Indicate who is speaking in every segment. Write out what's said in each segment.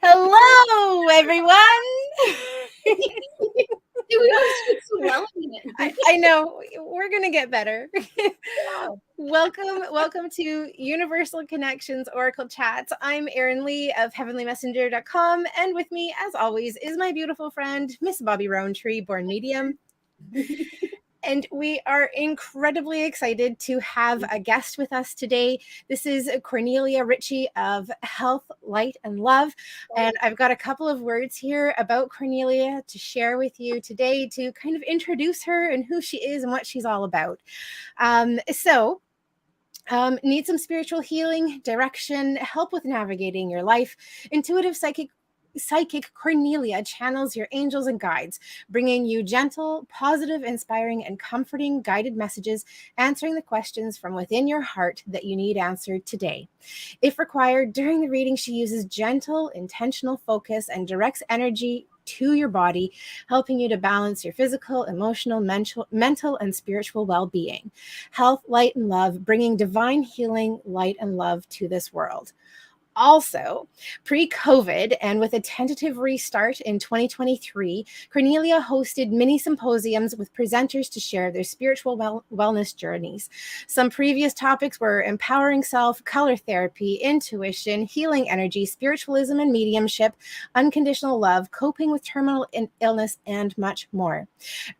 Speaker 1: Hello, everyone.
Speaker 2: We always speak so well in it.
Speaker 1: I know we're gonna get better.
Speaker 2: Wow.
Speaker 1: Welcome to Universal Connections Oracle Chats. I'm Erin Lee of heavenlymessenger.com, and with me, as always, is my beautiful friend, Miss Bobbi Rowntree, born medium. And we are incredibly excited to have a guest with us today. This is Cornelia Ritchie of Health, Light, and Love. And I've got a couple of words here about Cornelia to share with you today to kind of introduce her and who she is and what she's all about. Need some spiritual healing, direction, help with navigating your life, intuitive psychic Cornelia channels your angels and guides, bringing you gentle, positive, inspiring, and comforting guided messages, answering the questions from within your heart that you need answered today. If required, during the reading, she uses gentle, intentional focus and directs energy to your body, helping you to balance your physical, emotional, mental, and spiritual well-being. Health, light, and love, bringing divine healing, light, and love to this world. Also, pre-COVID and with a tentative restart in 2023, Cornelia hosted mini symposiums with presenters to share their spiritual wellness journeys. Some previous topics were empowering self, color therapy, intuition, healing energy, spiritualism and mediumship, unconditional love, coping with terminal illness, and much more.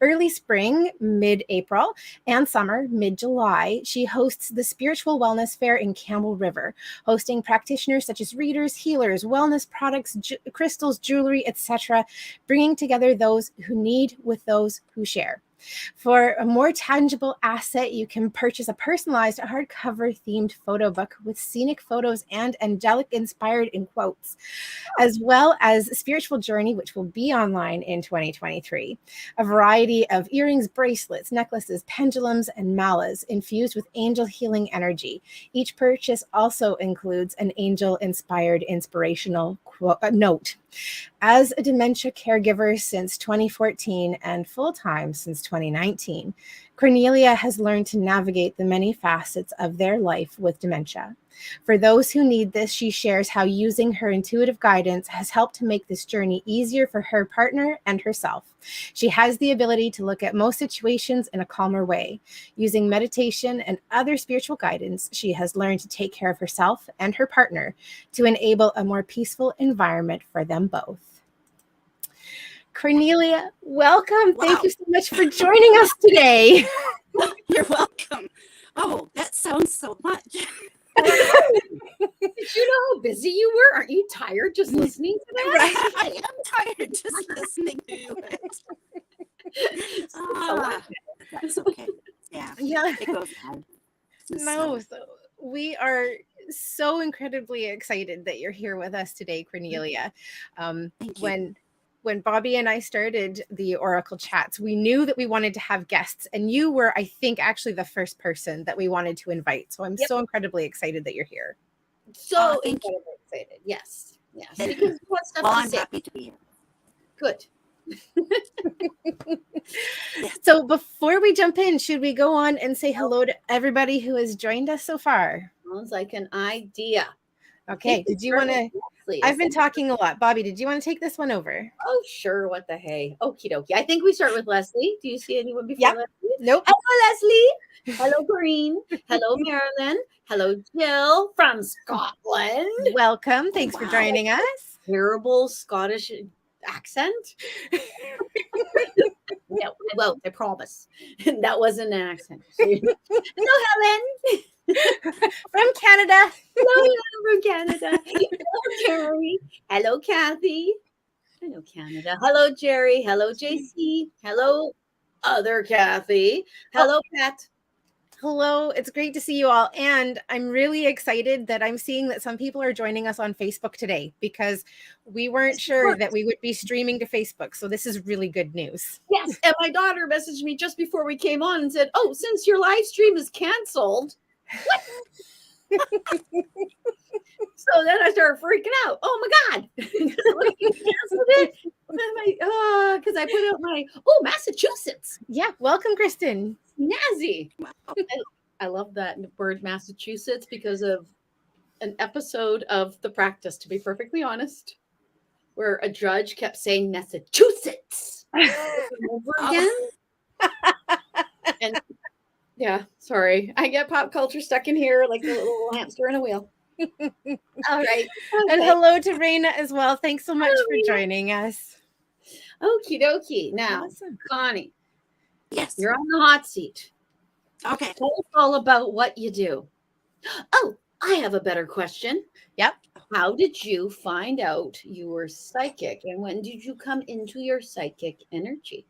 Speaker 1: Early spring, mid-April, and summer, mid-July, she hosts the Spiritual Wellness Fair in Campbell River, hosting practitioners such as readers, healers, wellness products, crystals, jewelry, etc., bringing together those who need with those who share. For a more tangible asset, you can purchase a personalized hardcover themed photo book with scenic photos and angelic inspired in quotes, as well as Spiritual Journey, which will be online in 2023. A variety of earrings, bracelets, necklaces, pendulums, and malas infused with angel healing energy. Each purchase also includes an angel inspired inspirational note. As a dementia caregiver since 2014 and full-time since 2019, Cornelia has learned to navigate the many facets of their life with dementia. For those who need this, she shares how using her intuitive guidance has helped to make this journey easier for her partner and herself. She has the ability to look at most situations in a calmer way. Using meditation and other spiritual guidance, she has learned to take care of herself and her partner to enable a more peaceful environment for them both. Cornelia, welcome.
Speaker 2: Wow.
Speaker 1: Thank you so much for joining us today.
Speaker 2: You're welcome. Oh, that sounds so much.
Speaker 3: Did you know how busy you were? Aren't you tired just listening to that?
Speaker 2: Right? I am tired just listening to it. That's okay. Yeah. It goes on.
Speaker 1: No, so we are so incredibly excited that you're here with us today, Cornelia.
Speaker 2: Thank you.
Speaker 1: When Bobbi and I started the Oracle Chats, we knew that we wanted to have guests, and you were, I think, actually the first person that we wanted to invite. So I'm so incredibly excited that you're here.
Speaker 3: So incredibly excited. Yes. Because you want stuff
Speaker 2: Well,
Speaker 3: to
Speaker 2: I'm
Speaker 3: say.
Speaker 2: happy to be here.
Speaker 3: Good.
Speaker 1: So before we jump in, should we go on and say hello to everybody who has joined us so far?
Speaker 3: Sounds like an idea.
Speaker 1: Okay. Did you want to? I've been talking a lot. Bobbi, did you want to take this one over?
Speaker 3: Oh, sure. What the hey? Okie dokie. I think we start with Leslie. Do you see anyone before Leslie?
Speaker 1: Nope.
Speaker 3: Hello, Leslie. Hello, Corrine. Hello, Marilyn. Hello, Jill from Scotland.
Speaker 1: Welcome. Thanks for joining us.
Speaker 3: Terrible Scottish accent. No, well, I promise. That wasn't an accent. Hello, Helen.
Speaker 1: From Canada.
Speaker 3: Hello, Helen from Canada. Hello, Jerry. Hello, Kathy. Hello, Canada. Hello, Jerry. Hello, JC. Hello, other Kathy. Hello, Pat.
Speaker 1: Hello, it's great to see you all. And I'm really excited that I'm seeing that some people are joining us on Facebook today because we weren't sure that we would be streaming to Facebook. So this is really good news.
Speaker 3: Yes. And my daughter messaged me just before we came on and said, oh, since your live stream is canceled. What? So then I started freaking out. Oh my God. Canceled it. Because I put out my, Massachusetts.
Speaker 1: Yeah. Welcome, Kristen.
Speaker 3: Snazzy. I love that word Massachusetts because of an episode of The Practice, to be perfectly honest. where a judge kept saying Massachusetts over again. And yeah, sorry. I get pop culture stuck in here like a little hamster in a wheel. All right.
Speaker 1: And hello to Raina as well. Thanks so much for joining us.
Speaker 3: Okie dokie. Now,
Speaker 1: Awesome.
Speaker 3: Connie.
Speaker 2: Yes.
Speaker 3: You're on the hot seat.
Speaker 2: Okay.
Speaker 3: Tell us all about what you do. Oh, I have a better question.
Speaker 1: Yep.
Speaker 3: How did you find out you were psychic, and when did you come into your psychic energy?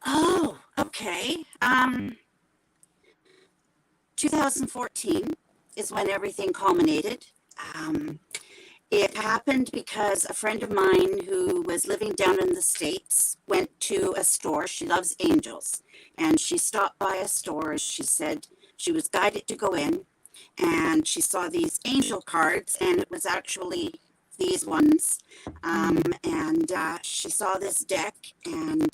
Speaker 2: Oh, okay. 2014 is when everything culminated. It happened because a friend of mine who was living down in the States went to a store. She loves angels. And she stopped by a store. She said she was guided to go in, and she saw these angel cards, and it was actually these ones. And she saw this deck and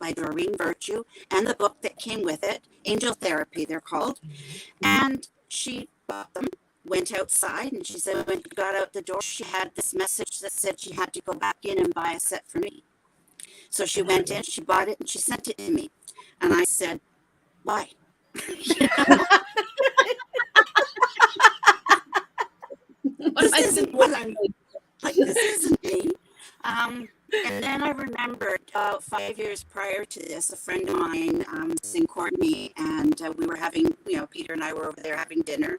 Speaker 2: by Doreen Virtue, and the book that came with it, Angel Therapy, they're called. And she bought them, went outside, and she said when she got out the door, she had this message that said she had to go back in and buy a set for me. So she went in, she bought it, and she sent it to me. And I said, why? This isn't what I'm like. This isn't me. And then I remembered 5 years prior to this, a friend of mine was in Courtney, and we were having, Peter and I were over there having dinner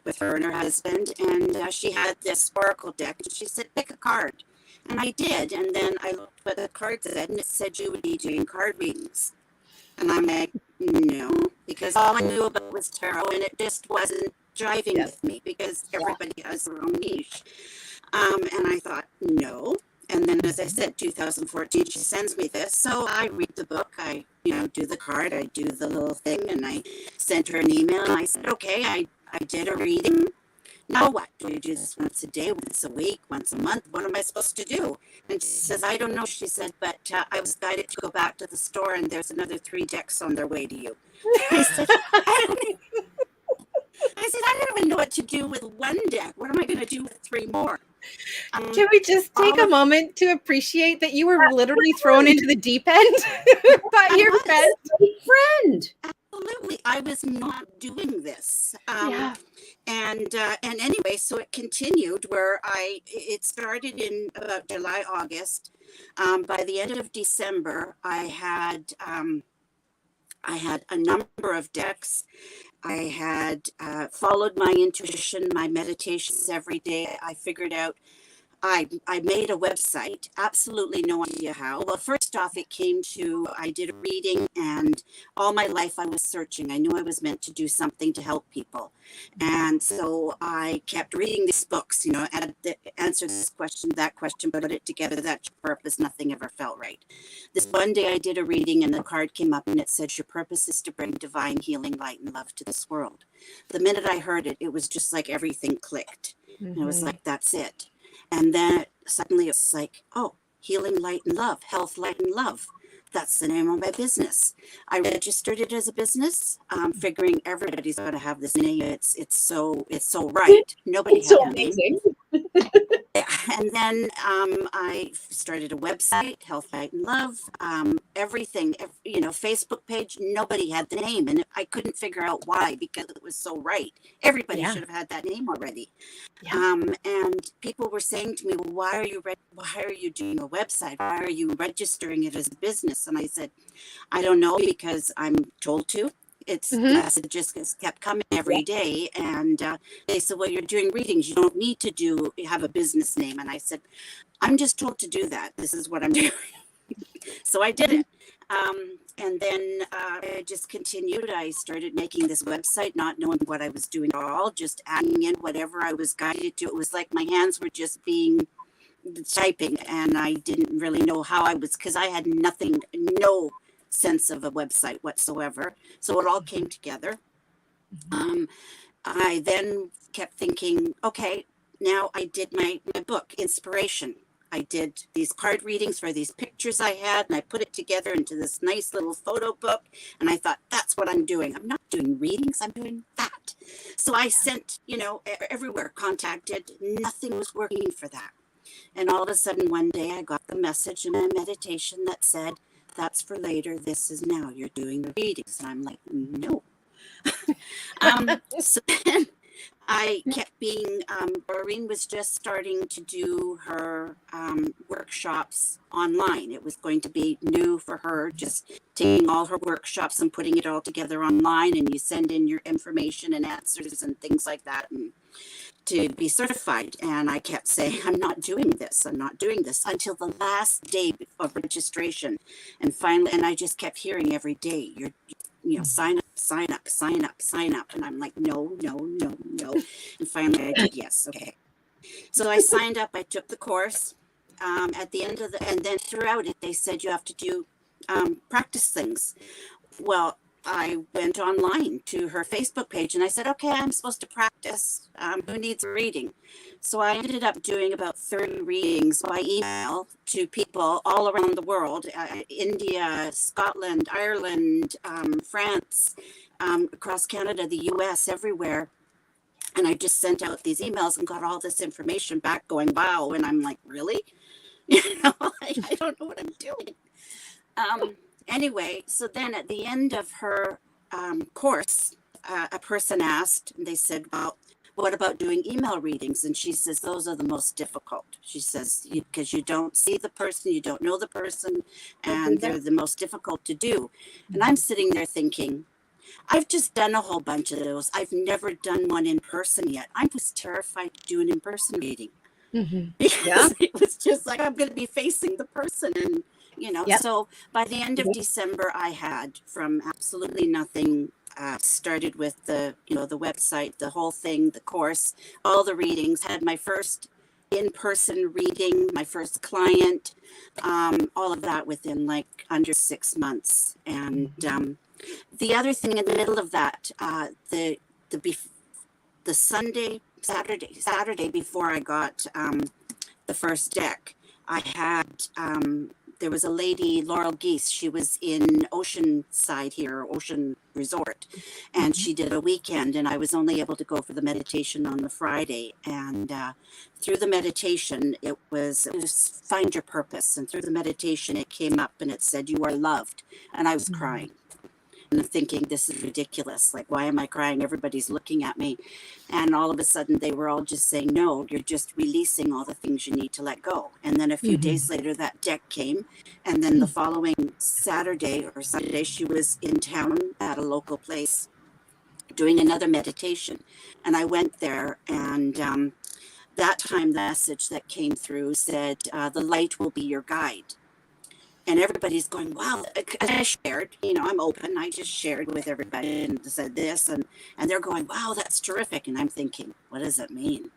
Speaker 2: with her and her husband, and she had this oracle deck, and she said, pick a card. And I did, and then I looked what the card said, and it said you would be doing card readings. And I'm like, no, because all I knew about was tarot, and it just wasn't driving with me, because everybody has their own niche. And I thought, no. And then, as I said, 2014, she sends me this. So I read the book, I, do the card, I do the little thing, and I sent her an email, and I said, okay, I did a reading. Now what? Do you do this once a day, once a week, once a month? What am I supposed to do? And she says, I don't know. She said, but I was guided to go back to the store, and there's another 3 decks on their way to you. I said, I don't even know what to do with 1 deck. What am I going to do with 3 more?
Speaker 1: Can we just take a moment to appreciate that you were literally thrown into the deep end by your friend?
Speaker 2: Absolutely. I was not doing this. And anyway, so it continued where it started in about July, August. By the end of December, I had a number of decks. I had followed my intuition, my meditations every day. I figured out, I made a website, absolutely no idea how. Well, first off, I did a reading, and all my life I was searching. I knew I was meant to do something to help people. And so I kept reading these books, answer this question, that question, put it together, that's your purpose, nothing ever felt right. This one day I did a reading, and the card came up, and it said, your purpose is to bring divine healing, light, and love to this world. The minute I heard it, it was just like everything clicked. And it was like, that's it. And then suddenly it's like, oh, healing, light, and love, health, light, and love. That's the name of my business. I registered it as a business, figuring everybody's going to have this name. It's so right. Nobody had that name. And then I started a website, Health, Light, and Love, everything, Facebook page. Nobody had the name, and I couldn't figure out why, because it was so right. Everybody should have had that name already. And people were saying to me, well, why are you doing a website? Why are you registering it as a business? And I said, I don't know, because I'm told to. It's just kept coming every day, and they said, well, you're doing readings, you don't need to have a business name. And I said, I'm just told to do that, this is what I'm doing. So I did it. And then I just continued. I started making this website, not knowing what I was doing at all, just adding in whatever I was guided to. It was like my hands were just being typing, and I didn't really know how I was, because I had no sense of a website whatsoever. So it all came together. I then kept thinking, okay, now I did my book, Inspiration. I did these card readings for these pictures I had, and I put it together into this nice little photo book. And I thought, that's what I'm doing. I'm not doing readings, I'm doing that. So I sent, everywhere, contacted, nothing was working for that. And all of a sudden, one day I got the message in my meditation that said, "That's for later. This is now. You're doing the readings." And I'm like, no. So then I kept being, Doreen was just starting to do her workshops online. It was going to be new for her, just taking all her workshops and putting it all together online. And you send in your information and answers and things like that, and to be certified. And I kept saying, I'm not doing this. I'm not doing this until the last day of registration. And finally, and I just kept hearing every day, sign up, sign up, sign up, sign up. And I'm like, no, no, no, no. And finally I did yes. Okay. So I signed up, I took the course. At the end of and then throughout it, they said you have to do practice things. Well, I went online to her Facebook page and I said, okay, I'm supposed to practice. Who needs a reading? So I ended up doing about 30 readings by email to people all around the world, India, Scotland, Ireland, France, across Canada, the US, everywhere. And I just sent out these emails and got all this information back going, wow. And I'm like, really? I don't know what I'm doing. Anyway, so then at the end of her course, a person asked, and they said, well, what about doing email readings? And she says, those are the most difficult. She says, because you don't see the person, you don't know the person, and they're the most difficult to do. And I'm sitting there thinking, I've just done a whole bunch of those. I've never done one in person yet. I was terrified to do an in-person reading. Because it was just like, I'm going to be facing the person. And so by the end of December, I had from absolutely nothing, started with the website, the whole thing, the course, all the readings, had my first in-person reading, my first client, all of that within like under 6 months. And the other thing in the middle of that, the Saturday before I got the first deck, I had there was a lady, Laurel Geese. She was in Oceanside here, Ocean Resort, and she did a weekend, and I was only able to go for the meditation on the Friday. And through the meditation, it was find your purpose. And through the meditation, it came up and it said, you are loved. And I was crying. And I'm thinking, this is ridiculous. Like, why am I crying? Everybody's looking at me. And all of a sudden, they were all just saying, no, you're just releasing all the things you need to let go. And then a few days later, that deck came. And then the following Saturday or Sunday, she was in town at a local place doing another meditation. And I went there, and that time the message that came through said, the light will be your guide. And everybody's going, wow. I shared, I'm open. I just shared with everybody and said this, and they're going, wow, that's terrific. And I'm thinking, what does it mean?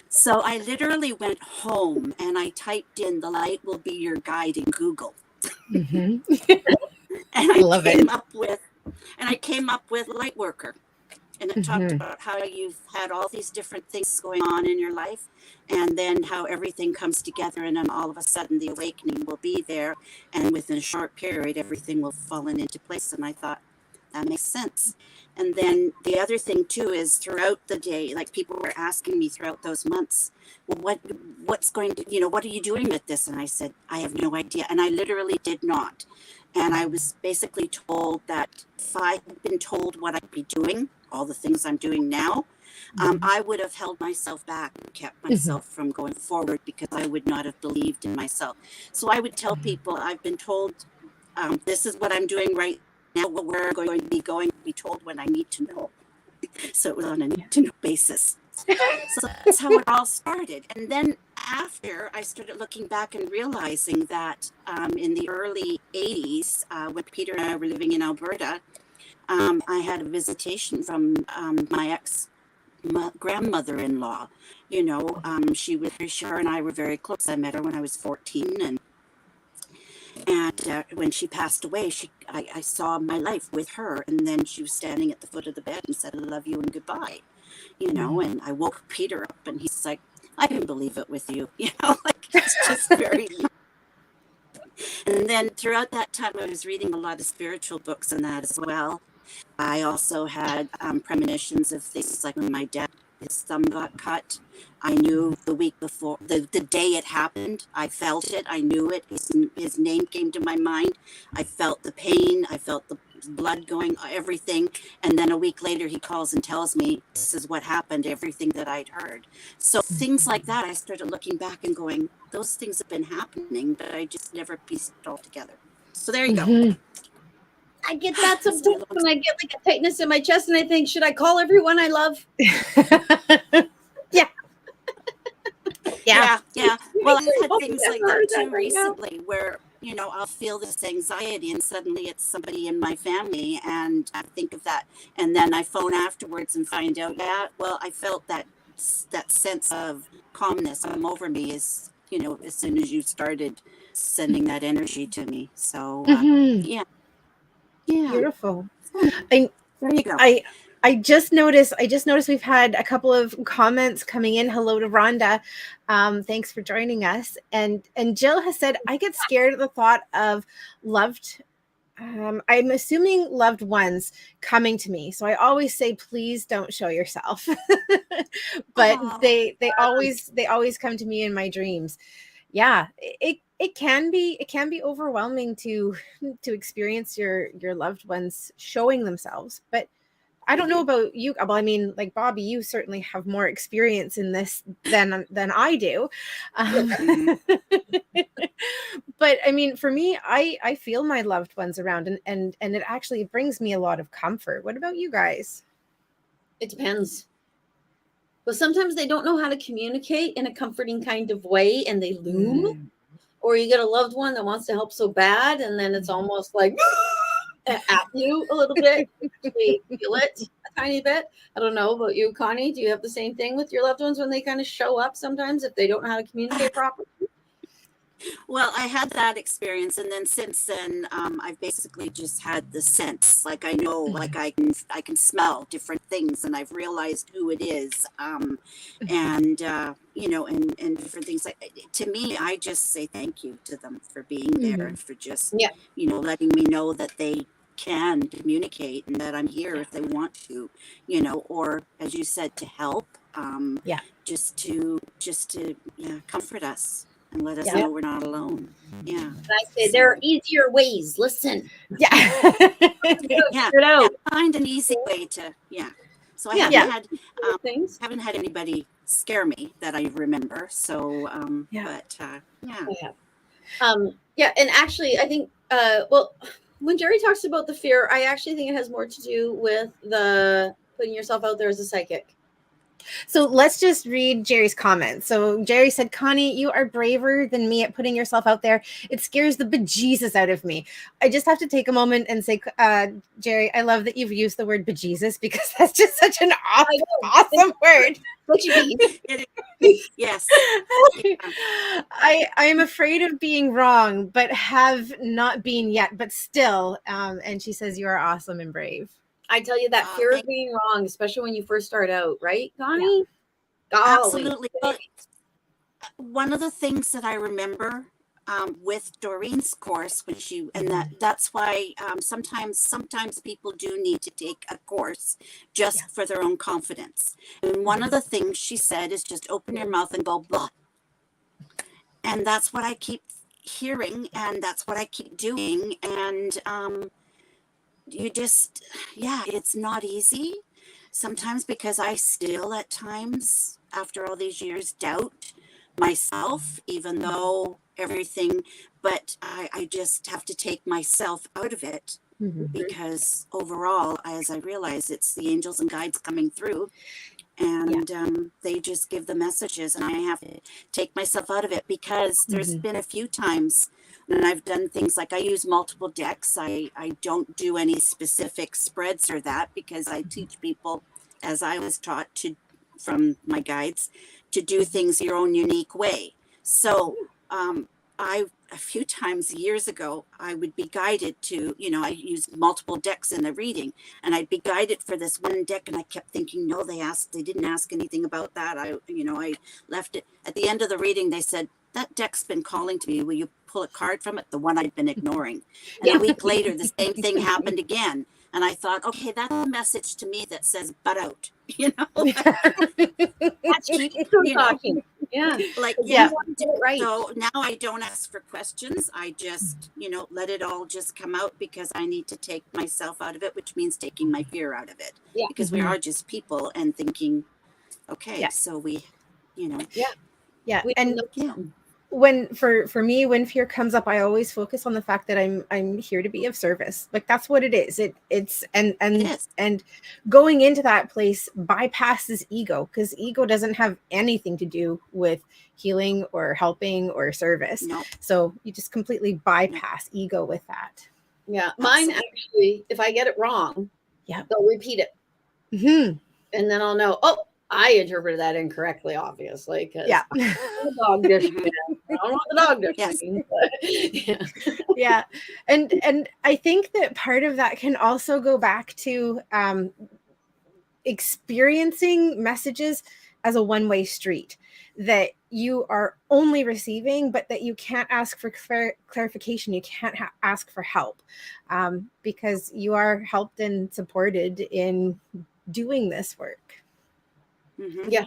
Speaker 2: So I literally went home and I typed in the light will be your guide in Google. And I came up with light worker. And it talked about how you've had all these different things going on in your life, and then how everything comes together, and then all of a sudden the awakening will be there, and within a short period everything will fall into place. And I thought, that makes sense. And then the other thing too is throughout the day, like people were asking me throughout those months, well, what's going to, what are you doing with this? And I said, I have no idea. And I literally did not. And I was basically told that if I had been told what I'd be doing, all the things I'm doing now, I would have held myself back and kept myself from going forward, because I would not have believed in myself. So I would tell people, I've been told, this is what I'm doing right now, where I'm going to be told when I need to know. So it was on a need to know basis. So that's how it all started. And then after, I started looking back and realizing that in the early 80s, when Peter and I were living in Alberta, I had a visitation from my ex-grandmother-in-law. Her and I were very close. I met her when I was 14, and when she passed away, I saw my life with her, and then she was standing at the foot of the bed and said, I love you and goodbye. And I woke Peter up, and he's like, I can believe it with you, it's just very. And then throughout that time, I was reading a lot of spiritual books and that as well. I also had premonitions of things like when my dad his thumb got cut. I knew the week before, the day it happened. I felt it. I knew it. His name came to my mind. I felt the pain. I felt the blood going, everything. And then a week later, he calls and tells me this is what happened, everything that I'd heard. So things like that, I started looking back and going, those things have been happening, but I just never pieced it all together. So there you go.
Speaker 3: I get that sometimes when I get like a tightness in my chest and I think, should I call everyone I love?
Speaker 1: Yeah.
Speaker 2: Well, I've had things like that too recently where, you know, I'll feel this anxiety and suddenly it's somebody in my family and I think of that. And then I phone afterwards and find out, well, I felt that sense of calmness come over me as, you know, as soon as you started sending that energy to me. So, yeah.
Speaker 1: Beautiful.
Speaker 2: There you go.
Speaker 1: I just noticed we've had a couple of comments coming in. Hello to Rhonda. Thanks for joining us. And Jill has said, I get scared at the thought of I'm assuming loved ones coming to me. So I always say, please don't show yourself. But they always come to me in my dreams. Yeah, it can be overwhelming to experience your loved ones showing themselves. But I don't know about you. Well, I mean, like Bobbi, you certainly have more experience in this than I do. But I mean, for me, I feel my loved ones around, and it actually brings me a lot of comfort. What about you guys?
Speaker 3: It depends. Well, sometimes they don't know how to communicate in a comforting kind of way, and they loom. Or you get a loved one that wants to help so bad, and then it's almost like at you a little bit. We feel it a tiny bit. I don't know about you, Connie. Do you have the same thing with your loved ones when they kind of show up sometimes if they don't know how to communicate properly?
Speaker 2: Well, I had that experience, and then since then, I've basically just had the sense. Like I know, like I can smell different things, and I've realized who it is, and you know, and different things. Like to me, I just say thank you to them for being there and for just you know, letting me know that they can communicate and that I'm here if they want to, you know, or as you said, to help, just to comfort us. And let us know we're not alone. Yeah.
Speaker 3: I say there are easier ways. Listen.
Speaker 2: Find an easy way to. So I haven't had anybody scare me that I remember. So but
Speaker 3: and actually I think well, when Jerry talks about the fear, I actually think it has more to do with the putting yourself out there as a psychic.
Speaker 1: So let's just read Jerry's comments. So Jerry said, Connie, you are braver than me at putting yourself out there. It scares the bejesus out of me. I just have to take a moment and say, Jerry, I love that you've used the word bejesus because that's just such an awesome word.
Speaker 3: What you mean?
Speaker 2: Yes.
Speaker 1: I am afraid of being wrong, but have not been yet, but still. And she says, you are awesome and brave.
Speaker 3: I tell you that fear of being wrong, especially when you first start out, right, Connie?
Speaker 2: Absolutely. One of the things that I remember with Doreen's course, when she that's why sometimes people do need to take a course just for their own confidence. And one of the things she said is just open your mouth and go blah. And that's what I keep hearing, and that's what I keep doing, and you just, it's not easy sometimes because I still at times, after all these years, doubt myself, even though everything, but I just have to take myself out of it because overall, as I realize, it's the angels and guides coming through and they just give the messages and I have to take myself out of it because there's been a few times and I've done things like I use multiple decks. I don't do any specific spreads or that because I teach people, as I was taught to from my guides, to do things your own unique way. So a few times years ago, I would be guided to, I used multiple decks in a reading and I'd be guided for this one deck. And I kept thinking, no, they didn't ask anything about that. I left it at the end of the reading. They said, that deck's been calling to me. Will you pull a card from it? The one I'd been ignoring. And a week later, the same thing happened again. And I thought, okay, that's a message to me that says butt out, you know,
Speaker 3: That's talking. Yeah.
Speaker 2: like,
Speaker 1: Yeah.
Speaker 3: Right.
Speaker 2: So now I don't ask for questions. I just, let it all just come out, because I need to take myself out of it, which means taking my fear out of it.
Speaker 3: Yeah.
Speaker 2: Because we are just people, and thinking, okay,
Speaker 1: Yeah.
Speaker 2: so we,
Speaker 1: Yeah.
Speaker 3: We
Speaker 1: And
Speaker 3: yeah.
Speaker 1: when for me, when fear comes up, I always focus on the fact that I'm here to be of service. Like, that's what it is. It's
Speaker 2: It is.
Speaker 1: and going into that place bypasses ego, because ego doesn't have anything to do with healing or helping or service.
Speaker 2: No.
Speaker 1: So you just completely bypass ego with that.
Speaker 3: Yeah. Mine
Speaker 2: Absolutely.
Speaker 3: actually, if I get it wrong,
Speaker 1: Yeah.
Speaker 3: they'll repeat it.
Speaker 1: Mm-hmm.
Speaker 3: And then I'll know, oh, I interpreted that incorrectly, obviously, because
Speaker 1: Yeah.
Speaker 3: the dog dish. I don't know what the dog dish
Speaker 2: Yes.
Speaker 3: means, but yeah.
Speaker 1: Yeah. And I think that part of that can also go back to experiencing messages as a one-way street, that you are only receiving, but that you can't ask for clarification. You can't ask for help, because you are helped and supported in doing this work.
Speaker 2: Mm-hmm.
Speaker 3: Yeah.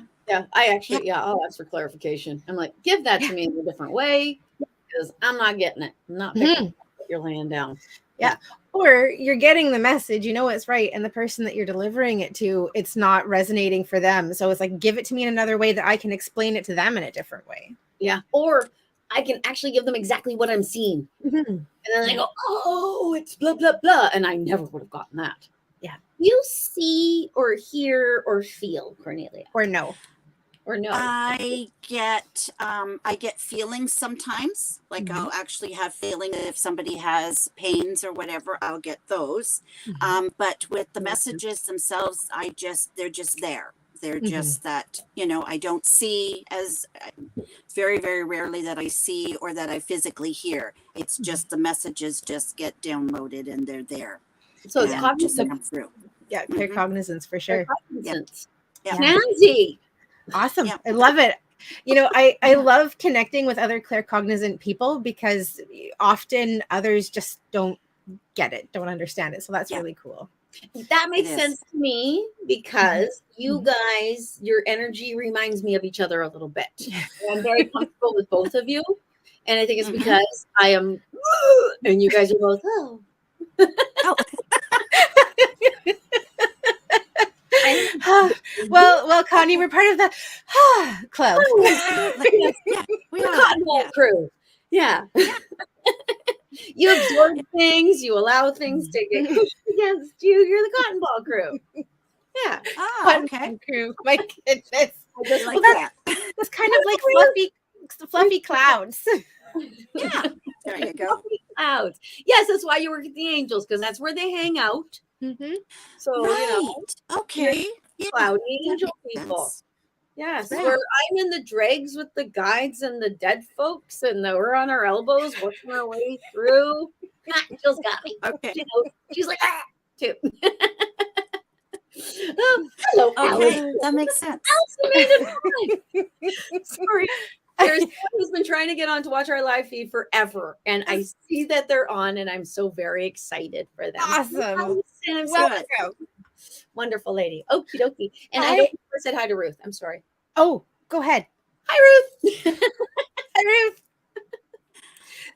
Speaker 3: I actually, I'll ask for clarification. I'm like, give that to me in a different way, because I'm not getting it. I'm not picking up what you're laying down.
Speaker 1: Yeah. Or you're getting the message, it's right, and the person that you're delivering it to, it's not resonating for them. So it's like, give it to me in another way that I can explain it to them in a different way.
Speaker 3: Yeah. Or I can actually give them exactly what I'm seeing.
Speaker 1: Mm-hmm.
Speaker 3: And then they go, oh, it's blah, blah, blah. And I never would have gotten that.
Speaker 1: Yeah.
Speaker 3: You see or hear or feel, Cornelia?
Speaker 1: Or no?
Speaker 3: Or no?
Speaker 2: I get feelings sometimes. Like,
Speaker 1: Mhm.
Speaker 2: I'll actually have feelings if somebody has pains or whatever. I'll get those.
Speaker 1: Mhm.
Speaker 2: But with the messages themselves, they're just there. They're
Speaker 1: Mhm.
Speaker 2: just that, I don't see, as very, very rarely that I see or that I physically hear. It's just the messages just get downloaded and they're there.
Speaker 3: So it's
Speaker 2: And just
Speaker 3: cognizant.
Speaker 2: come through.
Speaker 1: Yeah, clear cognizance for sure.
Speaker 3: Cognizant.
Speaker 2: Yeah.
Speaker 3: Tansy.
Speaker 1: Awesome.
Speaker 2: Yeah.
Speaker 1: I love it. I love connecting with other claircognizant people, because often others just don't get it, don't understand it. So that's really cool.
Speaker 3: That makes
Speaker 2: It is.
Speaker 3: sense to me, because you guys, your energy reminds me of each other a little bit. I'm very comfortable with both of you. And I think it's because I am, and you guys are both, oh.
Speaker 1: Well, Connie, we're part of the club.
Speaker 3: Yeah, we are Cotton Ball crew. Yeah. You absorb things, you allow things to get pushed against you. You're the Cotton Ball crew. Yeah.
Speaker 2: Oh, okay.
Speaker 1: Crew. My goodness.
Speaker 2: I just like
Speaker 1: that. That's kind of like fluffy clouds.
Speaker 2: Yeah. There you go.
Speaker 3: Clouds. Yes, that's why you work at the Angels, because that's where they hang out.
Speaker 1: Mm-hmm.
Speaker 3: So,
Speaker 2: Right. Okay.
Speaker 3: Cloudy angel people. Yes, where I'm in the dregs with the guides and the dead folks, and we're on our elbows working our way through. Angel's got me.
Speaker 2: Okay.
Speaker 3: She's like, too. Oh, hello,
Speaker 2: Okay,
Speaker 3: Alice.
Speaker 2: that makes sense.
Speaker 3: Sorry. There's someone who's been trying to get on to watch our live feed forever, and I see that they're on, and I'm so very excited for them.
Speaker 1: Awesome.
Speaker 3: And I'm
Speaker 2: Well,
Speaker 3: wonderful lady. Okie dokie. And I don't said hi to Ruth. I'm sorry.
Speaker 1: Oh, go ahead.
Speaker 3: Hi, Ruth.
Speaker 1: Hi, Ruth.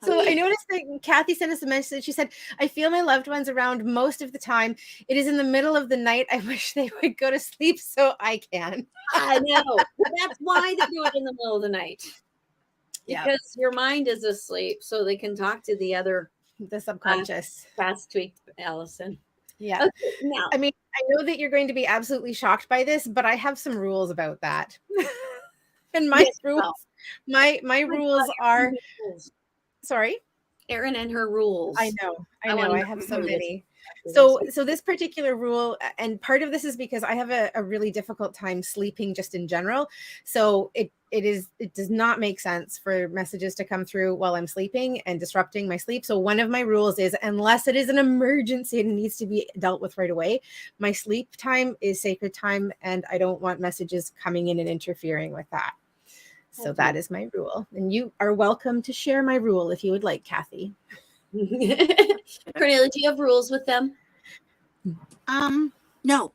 Speaker 1: So I noticed that Kathy sent us a message. She said, I feel my loved ones around most of the time. It is in the middle of the night. I wish they would go to sleep so I can.
Speaker 3: I know. That's why they do it in the middle of the night. Because your mind is asleep, so they can talk to the
Speaker 1: subconscious.
Speaker 3: Fast tweaked Allison.
Speaker 1: Yeah.
Speaker 3: Okay, now,
Speaker 1: I mean, I know that you're going to be absolutely shocked by this, but I have some rules about that. And my rules are, sorry?
Speaker 3: Erin and her rules.
Speaker 1: I know. I have so many.
Speaker 3: So
Speaker 1: this particular rule, and part of this is because I have a really difficult time sleeping just in general. So it does not make sense for messages to come through while I'm sleeping and disrupting my sleep. So one of my rules is, unless it is an emergency and needs to be dealt with right away, my sleep time is sacred time, and I don't want messages coming in and interfering with that. So that is my rule. And you are welcome to share my rule if you would like, Kathy.
Speaker 3: Cornelia, do you have rules with them?
Speaker 2: No,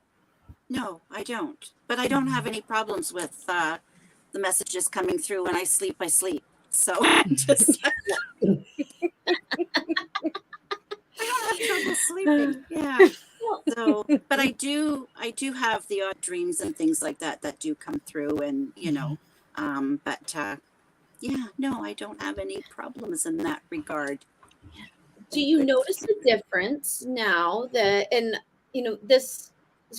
Speaker 2: I don't. But I don't have any problems with the messages coming through. When I sleep, I sleep. So just I don't have trouble sleeping. Yeah. So, but I do have the odd dreams and things like that that do come through, and but yeah, no, I don't have any problems in that regard.
Speaker 3: Do you notice the difference now that, and this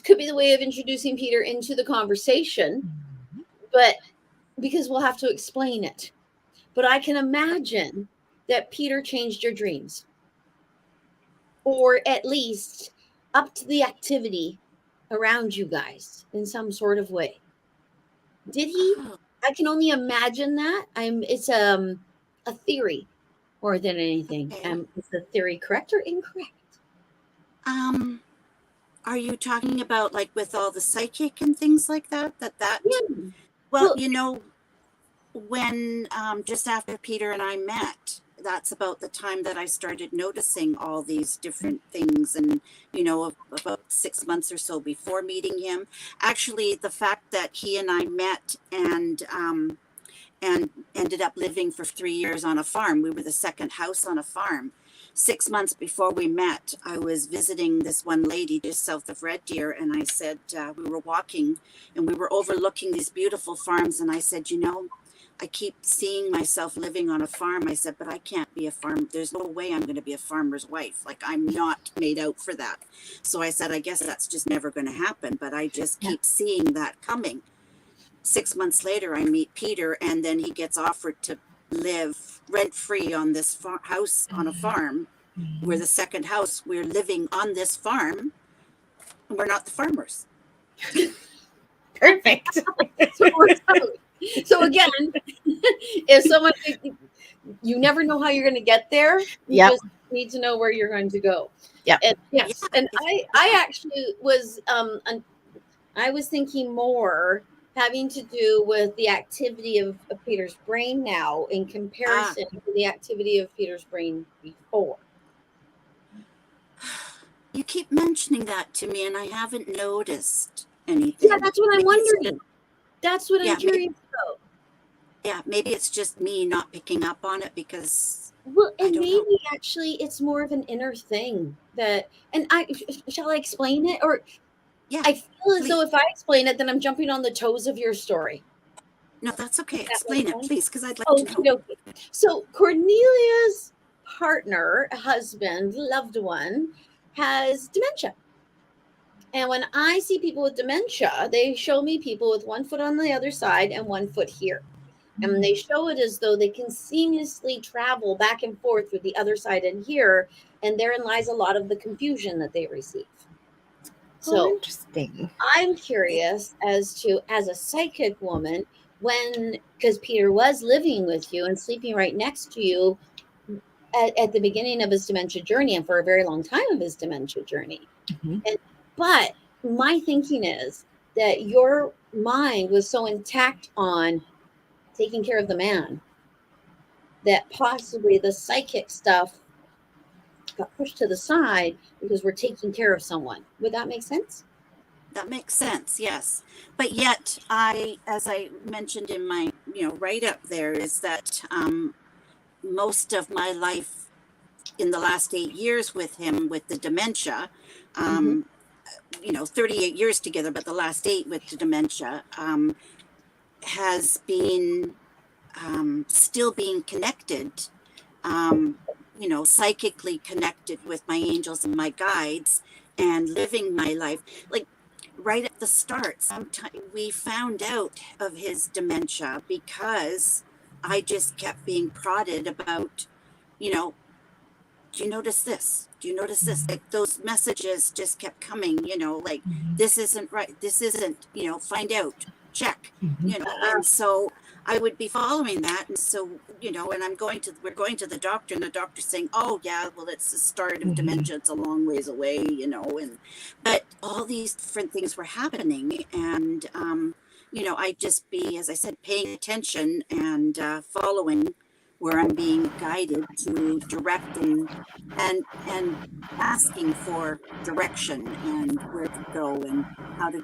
Speaker 3: could be the way of introducing Peter into the conversation, but because we'll have to explain it. But I can imagine that Peter changed your dreams, or at least up to the activity around you guys in some sort of way. Did he?
Speaker 2: Oh,
Speaker 3: I can only imagine that. It's a theory more than anything.
Speaker 2: okay.
Speaker 3: Is the theory correct or incorrect?
Speaker 2: Are you talking about like with all the psychic and things like that?
Speaker 3: Yeah.
Speaker 2: Well,
Speaker 3: Well,
Speaker 2: when just after Peter and I met, that's about the time that I started noticing all these different things. And, about 6 months or so before meeting him, actually, the fact that he and I met and ended up living for 3 years on a farm. We were the second house on a farm. 6 months before we met, I was visiting this one lady just south of Red Deer, and I said, we were walking and we were overlooking these beautiful farms, and I said, I keep seeing myself living on a farm. I said, but I can't be a farm. There's no way I'm going to be a farmer's wife. Like, I'm not made out for that. So I said, I guess that's just never going to happen, but I just keep seeing that coming. 6 months later, I meet Peter, and then he gets offered to live rent-free on this house on a farm. We're the second house. We're living on this farm, and we're not the farmers.
Speaker 1: Perfect.
Speaker 3: So again, if someone, you never know how you're going to get there. You just need to know where you're going to go.
Speaker 1: Yeah.
Speaker 3: And yes. And I actually was, I was thinking more having to do with the activity of Peter's brain now in comparison to the activity of Peter's brain before.
Speaker 2: You keep mentioning that to me, and I haven't noticed anything.
Speaker 3: Yeah, that's what I'm wondering. That's what I'm curious about.
Speaker 2: Yeah, maybe it's just me not picking up on it because.
Speaker 3: Well, and maybe actually it's more of an inner thing that, and shall I explain it? Or
Speaker 2: yeah,
Speaker 3: I feel as though if I explain it, then I'm jumping on the toes of your story.
Speaker 2: No, that's okay. Explain it, please, because I'd like to know.
Speaker 3: Okay. So Cornelia's partner, husband, loved one, has dementia. And when I see people with dementia, they show me people with 1 foot on the other side and 1 foot here. And they show it as though they can seamlessly travel back and forth with the other side and here. And therein lies a lot of the confusion that they receive. So
Speaker 1: interesting.
Speaker 3: I'm curious as a psychic woman, because Peter was living with you and sleeping right next to you at the beginning of his dementia journey and for a very long time of his dementia journey. But my thinking is that your mind was so intact on taking care of the man that possibly the psychic stuff got pushed to the side because we're taking care of someone. Would that make sense?
Speaker 2: That makes sense, yes. But yet, as I mentioned in my, write-up there, is that most of my life in the last 8 years with him, with the dementia, 38 years together, but the last 8 with the dementia, has been still being connected, psychically connected with my angels and my guides and living my life. Like right at the start, we found out of his dementia because I just kept being prodded about, do you notice this? Do you notice this? Like those messages just kept coming, like this isn't right. This isn't, find out, check, and so I would be following that. And so, and we're going to the doctor, and the doctor's saying, oh yeah, well, it's the start of dementia. It's a long ways away, but all these different things were happening. And, I'd just be, as I said, paying attention and following where I'm being guided to direct and asking for direction and where to go and how to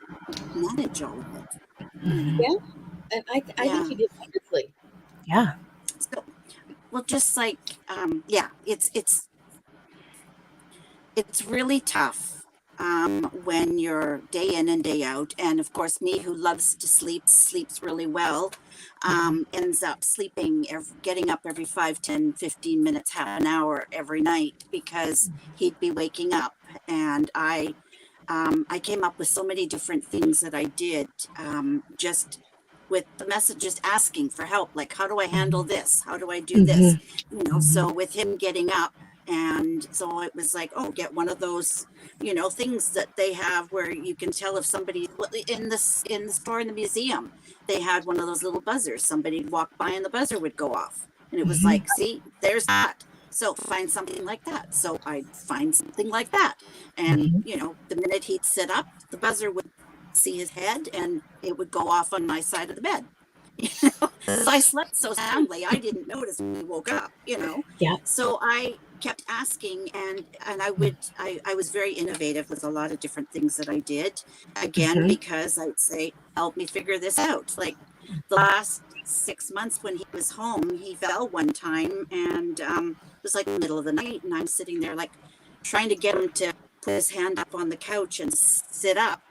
Speaker 2: manage all of it. You know,
Speaker 3: Yeah. And I think
Speaker 2: yeah.
Speaker 3: you did wonderfully.
Speaker 1: Yeah.
Speaker 2: So, well, just like, yeah, it's really tough when you're day in and day out. And of course, me who loves to sleep, sleeps really well, ends up getting up every 5, 10, 15 minutes, half an hour every night because he'd be waking up. And I came up with so many different things that I did just with the messages asking for help, like, how do I handle this? How do I do this? You know, so with him getting up, and so it was like, oh, get one of those, you know, things that they have where you can tell if somebody in the store in the museum, they had one of those little buzzers. Somebody'd walk by and the buzzer would go off. And it was like, see, there's that. So find something like that. So I'd find something like that. And, you know, the minute he'd sit up, the buzzer would see his head and it would go off on my side of the bed. You know, because I slept so soundly, I didn't notice when he woke up, you know.
Speaker 1: Yeah.
Speaker 2: So I kept asking, and I was very innovative with a lot of different things that I did. Again, because I'd say, help me figure this out. Like the last 6 months when he was home, he fell one time, and it was like the middle of the night, and I'm sitting there like trying to get him to put his hand up on the couch and sit up,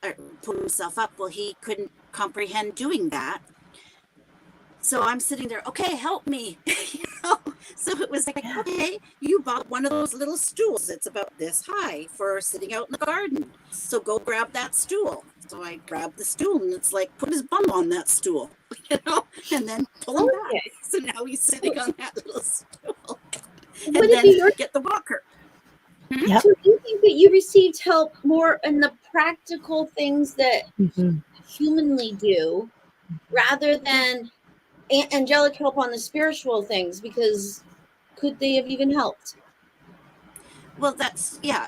Speaker 2: or pull himself up. Well, he couldn't comprehend doing that. So I'm sitting there, okay, help me. You know? So it was like, okay, you bought one of those little stools. It's about this high for sitting out in the garden. So go grab that stool. So I grabbed the stool, and it's like, put his bum on that stool, you know, and then pull him back. So now he's sitting on that little stool. And then get the walker.
Speaker 3: So do you think that you received help more in the practical things that humanly do rather than angelic help on the spiritual things? Because could they have even helped?
Speaker 2: Well, that's, yeah.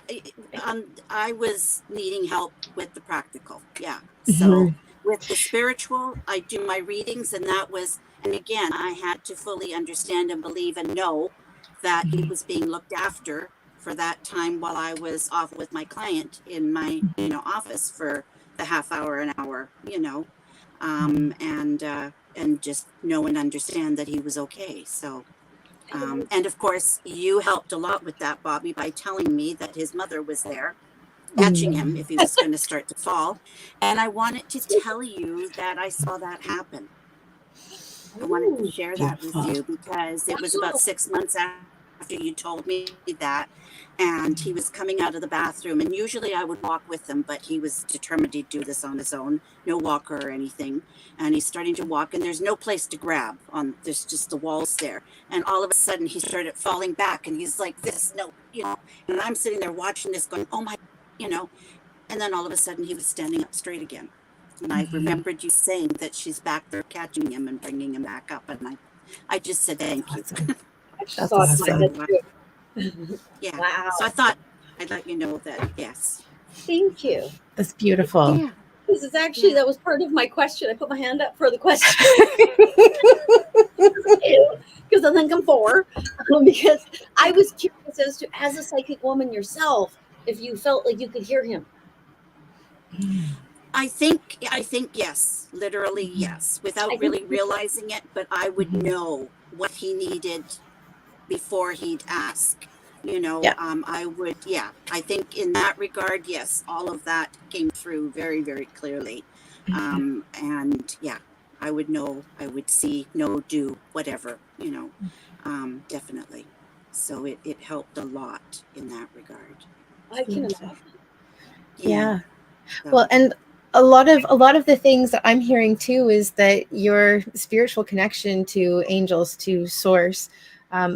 Speaker 2: I was needing help with the practical. Yeah. So with the spiritual, I do my readings, and that was, and again, I had to fully understand and believe and know that he was being looked after for that time while I was off with my client in my, you know, office for the half hour, an hour, you know, and just know and understand that he was okay. So, and of course, you helped a lot with that, Bobbi, by telling me that his mother was there, catching him if he was going to start to fall. And I wanted to tell you that I saw that happen. I wanted to share that with you because it was about 6 months after you told me that, and he was coming out of the bathroom, and usually I would walk with him, but he was determined to do this on his own, no walker or anything. And he's starting to walk, and there's no place to grab on, there's just the walls there. And all of a sudden he started falling back, and he's like this, no, you know, and I'm sitting there watching this going, oh my, you know, and then all of a sudden he was standing up straight again. And I remembered you saying that she's back there catching him and bringing him back up, and I just said thank you.
Speaker 1: That's awesome.
Speaker 2: Yeah.
Speaker 3: Wow.
Speaker 2: So I thought I'd let you know that. Yes.
Speaker 3: Thank you.
Speaker 1: That's beautiful.
Speaker 3: Yeah. This is actually, that was part of my question. I put my hand up for the question. Because I think I'm 4. Because I was curious as to, as a psychic woman yourself, if you felt like you could hear him.
Speaker 2: I think yes, literally yes, without really realizing it, but I would know what he needed before he'd ask, you know. I would, I think in that regard, yes, all of that came through very, very clearly. And yeah, I would know, I would see, know, do, whatever, you know, definitely. So it helped a lot in that regard.
Speaker 3: I can imagine.
Speaker 1: Yeah.
Speaker 2: So.
Speaker 1: Well, and a lot of the things that I'm hearing too is that your spiritual connection to angels, to source,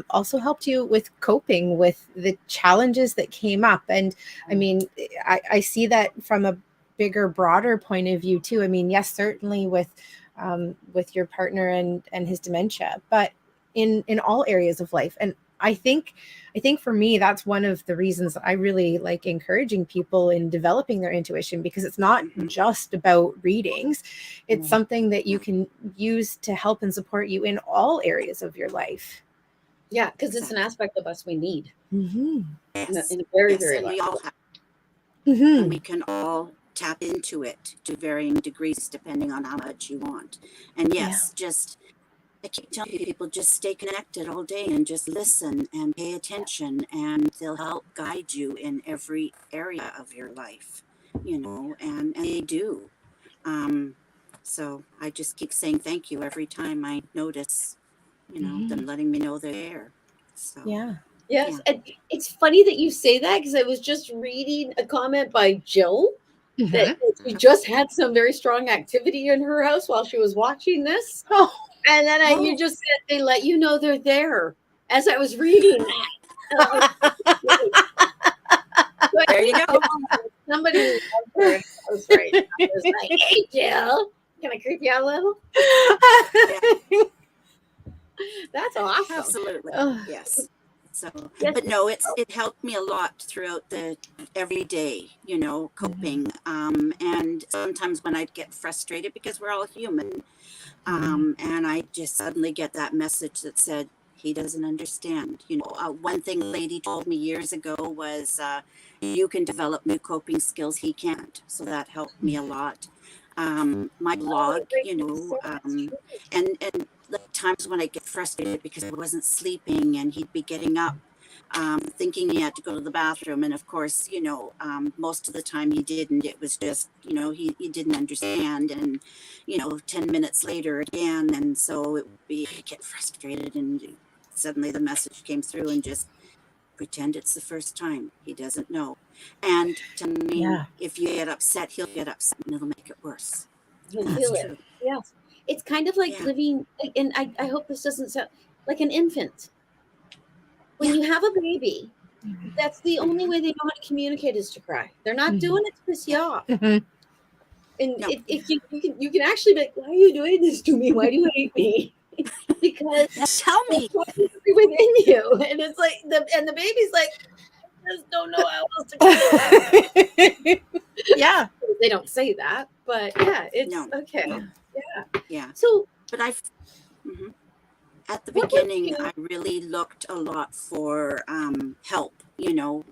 Speaker 1: also helped you with coping with the challenges that came up. And I mean, I see that from a bigger, broader point of view too. I mean, yes, certainly with your partner and his dementia, but in all areas of life. And I think for me, that's one of the reasons that I really like encouraging people in developing their intuition, because it's not just about readings. It's something that you can use to help and support you in all areas of your life.
Speaker 3: Yeah, because it's an aspect of us we need.
Speaker 2: Yes.
Speaker 3: In a very,
Speaker 2: Yes,
Speaker 3: very
Speaker 2: and we
Speaker 3: large
Speaker 2: all have, and we can all tap into it to varying degrees depending on how much you want. And yes, just I keep telling people, just stay connected all day and just listen and pay attention, and they'll help guide you in every area of your life, and they do. So I just keep saying thank you every time I notice, them letting me know they're there. So
Speaker 3: Yes, and it's funny that you say that, because I was just reading a comment by Jill that she just had some very strong activity in her house while she was watching this. And then you just said they let you know they're there as I was reading that.
Speaker 2: There you go.
Speaker 3: Somebody loves her house right now. It's like, hey, Jill, can I creep you out a little? That's awesome.
Speaker 2: Absolutely. Yes. So, but no, it helped me a lot throughout the every day, coping. And sometimes when I'd get frustrated, because we're all human, and I just suddenly get that message that said, he doesn't understand. One thing a lady told me years ago was, you can develop new coping skills, he can't. So that helped me a lot. My blog, and like times when I get frustrated because I wasn't sleeping and he'd be getting up, thinking he had to go to the bathroom. And of course, most of the time he didn't. It was just, he didn't understand. And, 10 minutes later again. And so it would be, I get frustrated, and suddenly the message came through, and just pretend it's the first time. He doesn't know. And to me, if you get upset, he'll get upset, and it'll make it worse.
Speaker 3: You'll feel it. Yes. It's kind of like living, and I hope this doesn't sound like an infant. When you have a baby, that's the only way they know how to communicate, is to cry. They're not doing it to piss you off. And if you can actually be like, why are you doing this to me? Why do you hate me? Because
Speaker 2: tell me
Speaker 3: within you. And it's like the baby's like, I just don't know how else to
Speaker 1: Yeah.
Speaker 3: They don't say that, but it's okay.
Speaker 2: Yeah.
Speaker 3: So,
Speaker 2: but at the beginning, I really looked a lot for help,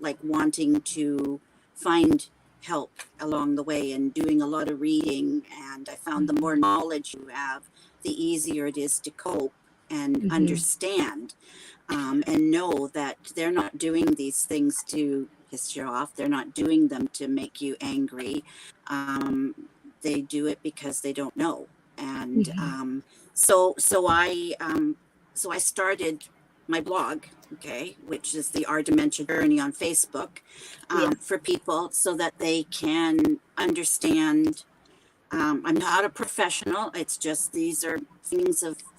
Speaker 2: like wanting to find help along the way, and doing a lot of reading. And I found the more knowledge you have, the easier it is to cope and understand, and know that they're not doing these things to piss you off. They're not doing them to make you angry. They do it because they don't know. And so I started my blog, which is the Our Dementia Journey on Facebook, for people, so that they can understand. I'm not a professional. It's just, these are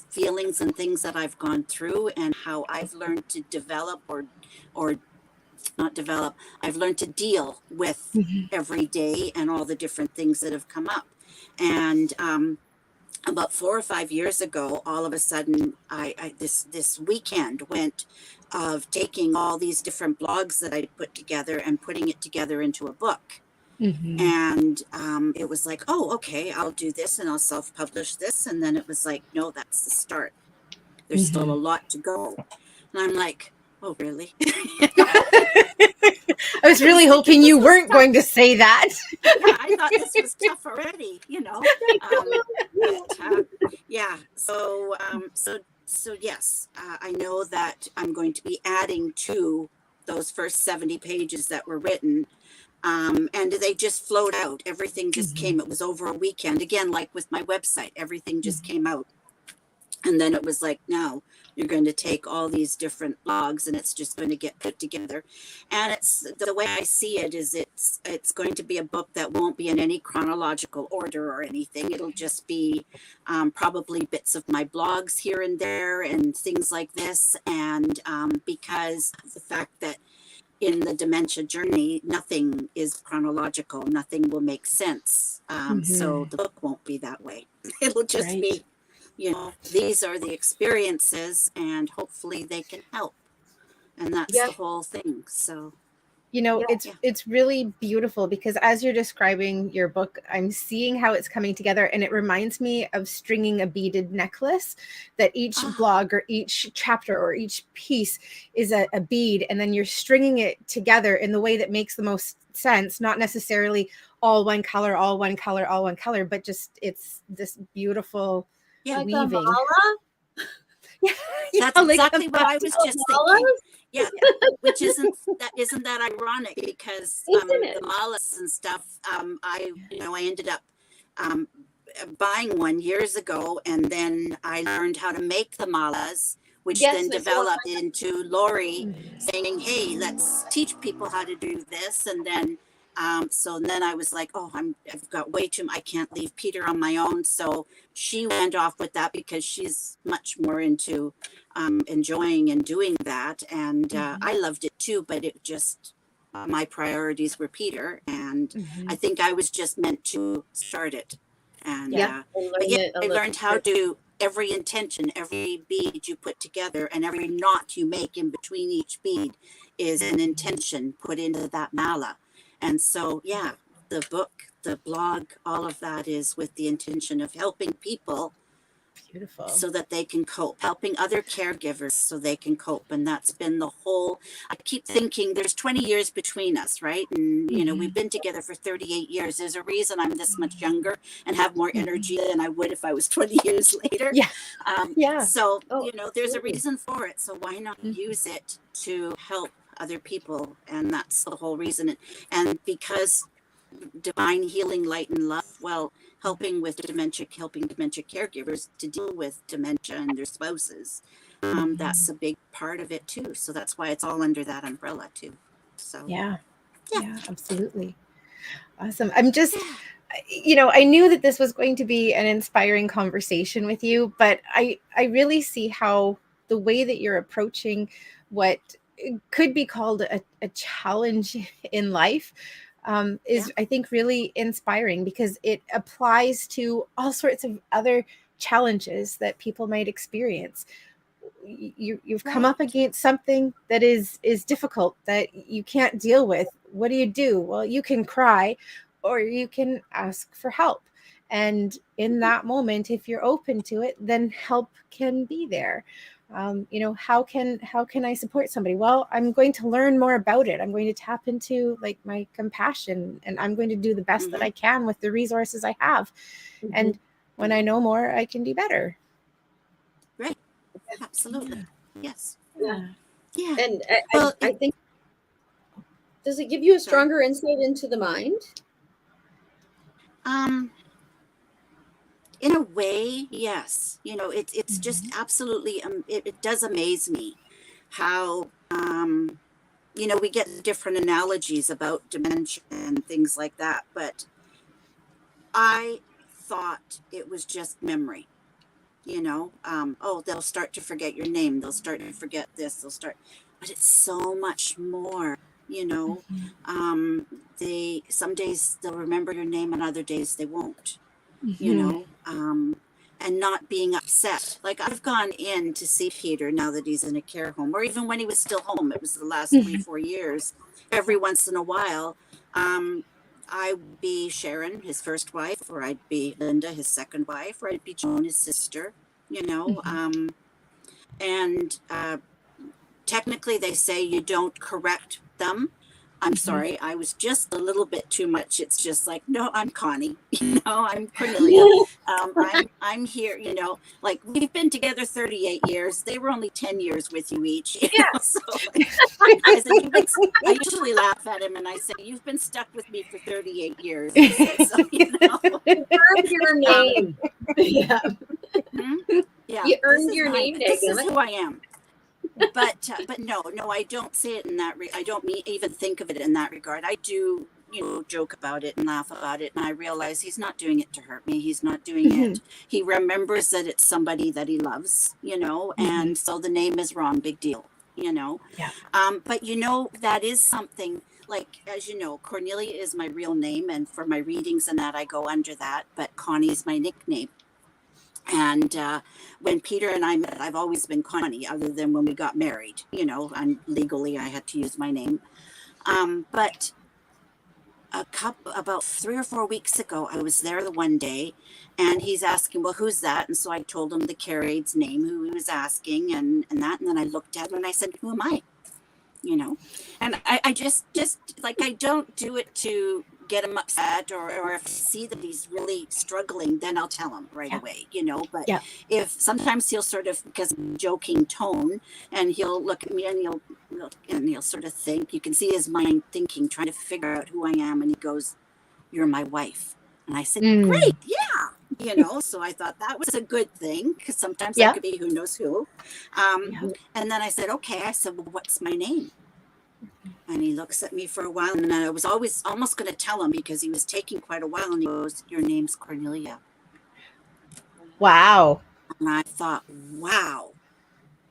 Speaker 2: feelings and things that I've gone through, and how I've learned to develop or not develop. I've learned to deal with every day, and all the different things that have come up. And about 4 or 5 years ago, all of a sudden, I this weekend went of taking all these different blogs that I put together and putting it together into a book. And it was like, oh, okay, I'll do this, and I'll self-publish this. And then it was like, no, that's the start. There's still a lot to go. And I'm like, oh, really?
Speaker 1: I was really hoping you weren't going to say that.
Speaker 2: Yeah, I thought this was tough already, So yes, I know that I'm going to be adding to those first 70 pages that were written. And they just flowed out. Everything just came. It was over a weekend. Again, like with my website, everything just came out. And then it was like, now you're going to take all these different blogs, and it's just going to get put together. And it's the way I see it is, it's going to be a book that won't be in any chronological order or anything. It'll just be probably bits of my blogs here and there and things like this. And because of the fact that in the dementia journey, nothing is chronological, nothing will make sense. So the book won't be that way. It'll just be, these are the experiences, and hopefully they can help And that's the whole thing. So,
Speaker 1: it's really beautiful, because as you're describing your book, I'm seeing how it's coming together, and it reminds me of stringing a beaded necklace, that each blog or each chapter or each piece is a bead, and then you're stringing it together in the way that makes the most sense, not necessarily all one color, but just it's this beautiful weaving.
Speaker 2: That's exactly what I was just thinking. Yeah, which isn't that ironic, because the malas and stuff, I ended up buying one years ago, and then I learned how to make the malas, which then developed into Lori saying, hey, let's teach people how to do this. And then so then I was like, oh, I've got way too, I can't leave Peter on my own. So she went off with that, because she's much more into enjoying and doing that. And I loved it too, but it just, my priorities were Peter. And I think I was just meant to start it. And I learned how to, every intention, every bead you put together, and every knot you make in between each bead is an intention put into that mala. And so, the book, the blog, all of that is with the intention of helping people so that they can cope, helping other caregivers so they can cope. And that's been the whole, I keep thinking there's 20 years between us, right? And, we've been together for 38 years. There's a reason I'm this much younger and have more energy than I would if I was 20 years later. So, there's a reason for it. So why not use it to help other people? And that's the whole reason. And because divine healing, light, and love, well, helping dementia caregivers to deal with dementia and their spouses, that's a big part of it too. So that's why it's all under that umbrella too. So yeah,
Speaker 1: absolutely. Awesome. I'm just, I knew that this was going to be an inspiring conversation with you, but I really see how the way that you're approaching what could be called a challenge in life is, I think, really inspiring, because it applies to all sorts of other challenges that people might experience. You've come up against something that is difficult, that you can't deal with. What do? Well, you can cry, or you can ask for help. And in that moment, if you're open to it, then help can be there. How can I support somebody? Well, I'm going to learn more about it. I'm going to tap into my compassion, and I'm going to do the best that I can with the resources I have. And when I know more, I can do better.
Speaker 2: Right. Absolutely. Yes.
Speaker 3: Yeah. And I think, does it give you a stronger insight into the mind?
Speaker 2: In a way, yes. It's just absolutely, it does amaze me how, we get different analogies about dementia and things like that, but I thought it was just memory, they'll start to forget your name. They'll start to forget this. But it's so much more, some days they'll remember your name and other days they won't. And not being upset. Like, I've gone in to see Peter now that he's in a care home, or even when he was still home, it was the last 3-4 years, every once in a while, I would be Sharon, his first wife, or I'd be Linda, his second wife, or I'd be Joan, his sister, and technically they say you don't correct them. I'm sorry, I was just a little bit too much. It's just like, no, I'm Connie, I'm Cornelia. I'm here, like, we've been together 38 years. They were only 10 years with you each. So I usually laugh at him and I say, you've been stuck with me for 38 years. So,
Speaker 3: you earned your name. You earned your name.
Speaker 2: This is who I am. But no, I don't say it in that. I don't even think of it in that regard. I do, joke about it and laugh about it, and I realize he's not doing it to hurt me. He's not doing it. He remembers that it's somebody that he loves, and so the name is wrong. Big deal, Yeah. But that is something. Like, as you know, Cornelia is my real name, and for my readings and that, I go under that. But Connie is my nickname. And when Peter and I met, I've always been Connie, other than when we got married. You know, legally I had to use my name. But about 3 or 4 weeks ago, I was there the one day, and he's asking, well, who's that? And so I told him the curate's name, who he was asking, and that. And then I looked at him and I said, who am I? You know, and I just like, I don't do it to get him upset, or if I see that he's really struggling, then I'll tell him right away, you know. But if sometimes he'll sort of, because joking tone, and he'll look at me and he'll sort of think, you can see his mind thinking, trying to figure out who I am, and he goes, you're my wife. And I said, great, yeah. You know, so I thought that was a good thing, because sometimes that could be who knows who. And then I said, okay. I said, well, what's my name? And he looks at me for a while, and then I was always almost going to tell him, because he was taking quite a while, and he goes, your name's Cornelia.
Speaker 1: Wow.
Speaker 2: And I thought, wow.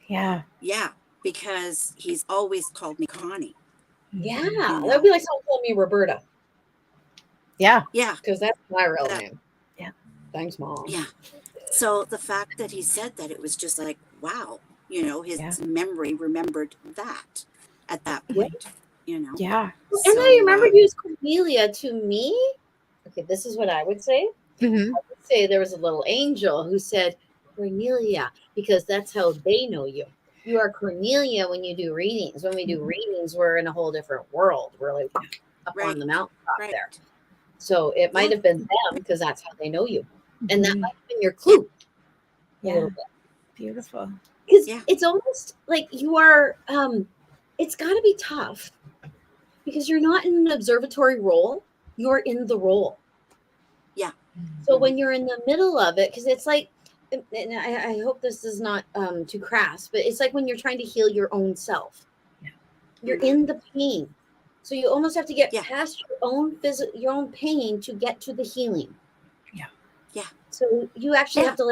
Speaker 1: Yeah.
Speaker 2: Yeah, because he's always called me Connie.
Speaker 3: Yeah,
Speaker 2: you know?
Speaker 3: that'd be like someone calling me Roberta.
Speaker 1: Yeah.
Speaker 2: Yeah.
Speaker 3: Because that's my real name.
Speaker 1: Yeah.
Speaker 3: Thanks, Mom.
Speaker 2: Yeah. So the fact that he said that, it was just like, wow, you know, his memory remembered that at that point, you know.
Speaker 1: Yeah.
Speaker 3: And I remembered you as Cornelia. To me, okay, this is what I would say.
Speaker 1: Mm-hmm.
Speaker 3: I would say there was a little angel who said Cornelia, because that's how they know you. You are Cornelia when you do readings. When we do readings, we're in a whole different world. We're like up on the mountaintop there. So it might have been them, because that's how they know you. And that might have been your clue. A little bit.
Speaker 1: Beautiful.
Speaker 3: Because it's almost like you are, it's got to be tough, because you're not in an observatory role. You're in the role.
Speaker 2: Yeah.
Speaker 3: So when you're in the middle of it, because it's like, and I hope this is not too crass, but it's like when you're trying to heal your own self. Yeah. You're in the pain. So you almost have to get past your own pain to get to the healing.
Speaker 1: Yeah.
Speaker 2: Yeah.
Speaker 3: So you actually have to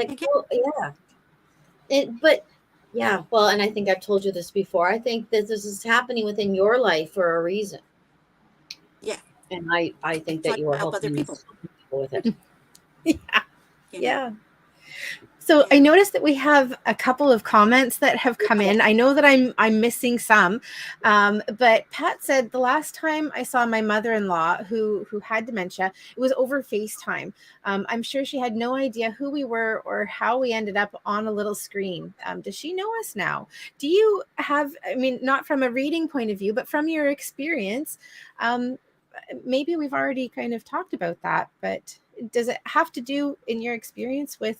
Speaker 3: well, and I think I've told you this before. I think that this is happening within your life for a reason.
Speaker 2: Yeah.
Speaker 3: And I think that you are helping other people with it.
Speaker 1: Yeah. So I noticed that we have a couple of comments that have come in. I know that I'm missing some, but Pat said the last time I saw my mother-in-law who had dementia, it was over FaceTime. I'm sure she had no idea who we were or how we ended up on a little screen. Does she know us now? Do you have, I mean, not from a reading point of view, but from your experience, maybe we've already kind of talked about that, but does it have to do in your experience with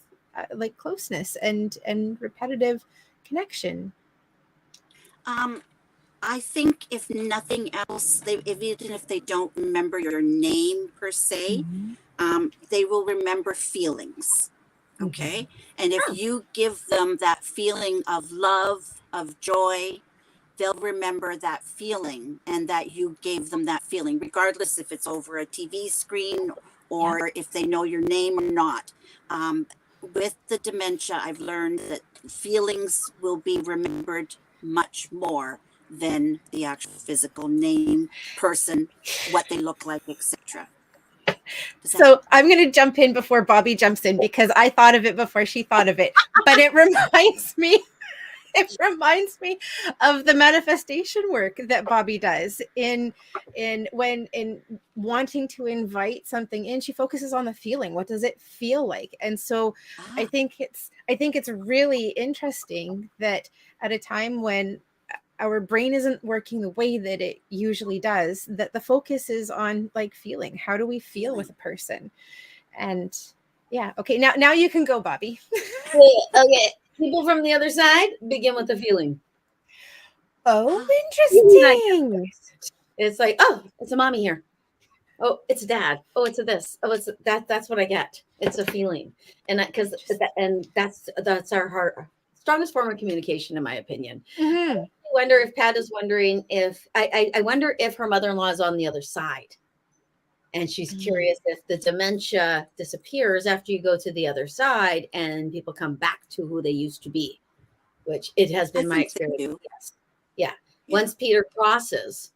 Speaker 1: like closeness and repetitive connection?
Speaker 2: I think if nothing else, even if they don't remember your name per se, they will remember feelings. Okay. And if you give them that feeling of love, of joy, they'll remember that feeling, and that you gave them that feeling, regardless if it's over a TV screen or if they know your name or not. With the dementia, I've learned that feelings will be remembered much more than the actual physical name, person, what they look like, etc.
Speaker 1: So I'm going to jump in before Bobbi jumps in, because I thought of it before she thought of it. But it reminds me of the manifestation work that Bobbi does in wanting to invite something in. She focuses on the feeling. What does it feel like? And so I think it's really interesting that at a time when our brain isn't working the way that it usually does, that the focus is on like feeling. How do we feel with a person? And okay, now you can go, Bobbi.
Speaker 3: Okay. People from the other side begin with the feeling.
Speaker 1: Oh, interesting.
Speaker 3: It's like, oh, it's a mommy here. Oh, it's a dad. Oh, it's a this. Oh, it's that. That's what I get. It's a feeling, and that's our heart, strongest form of communication, in my opinion. I wonder if Pat is wondering if I wonder if her mother-in-law is on the other side. And she's curious if the dementia disappears after you go to the other side and people come back to who they used to be, which it has been my experience. Yes. Yeah. Once Peter crosses,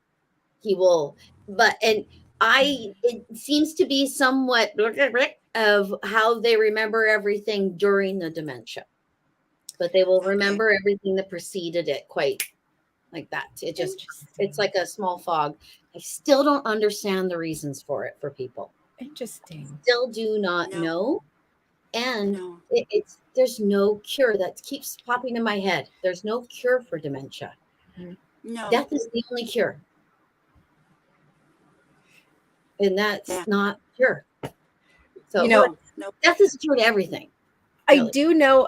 Speaker 3: he will, it seems to be somewhat of how they remember everything during the dementia, but they will remember everything that preceded it quite like that. It's like a small fog. I still don't understand the reasons for it for people.
Speaker 1: Interesting.
Speaker 3: Still do not know. And there's no cure. That keeps popping in my head. There's no cure for dementia.
Speaker 2: No.
Speaker 3: Death is the only cure. And that's not cure. So death is a cure to everything.
Speaker 1: Really.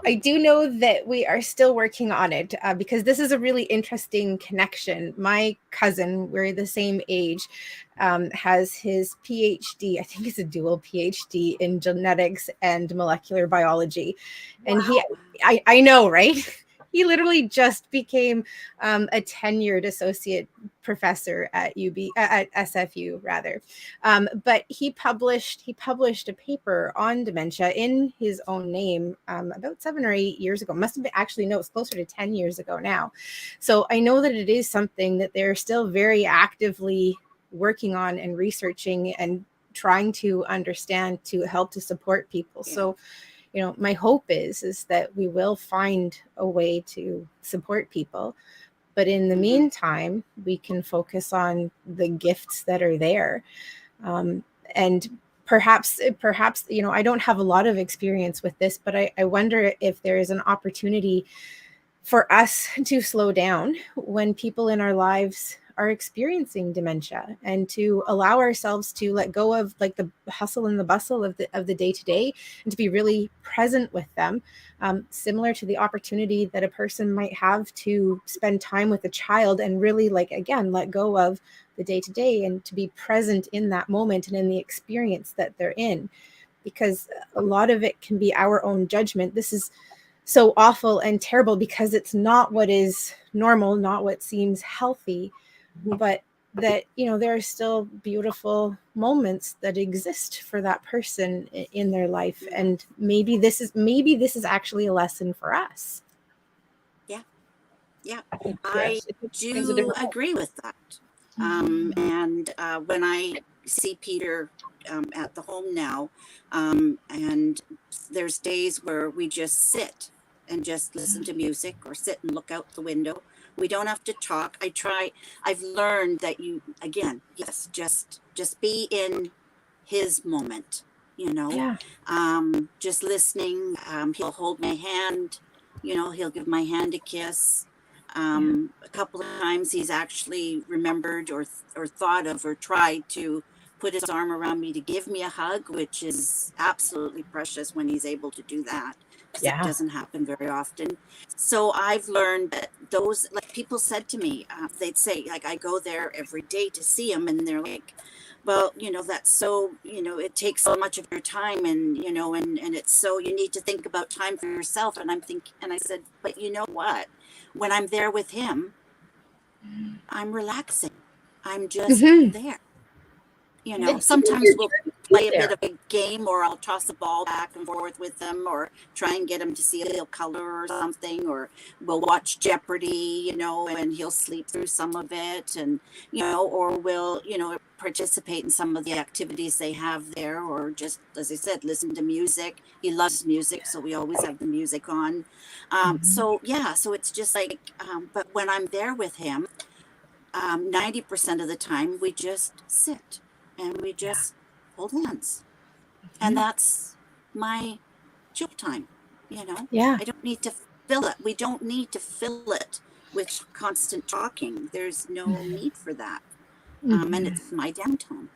Speaker 1: I do know that we are still working on it because this is a really interesting connection. My cousin, we're the same age, has his PhD. I think it's a dual PhD in genetics and molecular biology. And I know, right? He literally just became a tenured associate professor at SFU rather. But he published a paper on dementia in his own name about 7 or 8 years ago. Must have been, actually, no, it's closer to 10 years ago now. So I know that it is something that they're still very actively working on and researching and trying to understand to help to support people. So my hope is that we will find a way to support people. But in the meantime, we can focus on the gifts that are there. And perhaps, I don't have a lot of experience with this, but I wonder if there is an opportunity for us to slow down when people in our lives are experiencing dementia, and to allow ourselves to let go of like the hustle and the bustle of the day-to-day, and to be really present with them, similar to the opportunity that a person might have to spend time with a child and really let go of the day-to-day and to be present in that moment and in the experience that they're in, because a lot of it can be our own judgment. This is so awful and terrible because it's not what is normal, not what seems healthy, but that there are still beautiful moments that exist for that person in their life, and maybe this is actually a lesson for us.
Speaker 2: I do agree with that. And when I see Peter at the home now, and there's days where we just sit and just listen to music or sit and look out the window. We don't have to talk. I've learned that just be in his moment, just listening. He'll hold my hand, he'll give my hand a kiss. A couple of times he's actually remembered or thought of or tried to put his arm around me to give me a hug, which is absolutely precious when he's able to do that. It doesn't happen very often. So I've learned that those, like people said to me, they'd say, like, I go there every day to see him, and they're like, well, that's so, it takes so much of your time, and, and it's so, you need to think about time for yourself. And I said, but you know what? When I'm there with him, I'm relaxing. I'm just there. Sometimes we'll play a bit of a game, or I'll toss a ball back and forth with him, or try and get him to see a little color or something, or we'll watch Jeopardy, and he'll sleep through some of it, and, or we'll, participate in some of the activities they have there, or just, as I said, listen to music. He loves music, so we always have the music on. So it's just like, but when I'm there with him, 90% of the time we just sit and we just hold hands, and that's my chill time. I don't need to fill it. We don't need to fill it with constant talking. There's no need for that. And it's my downtime,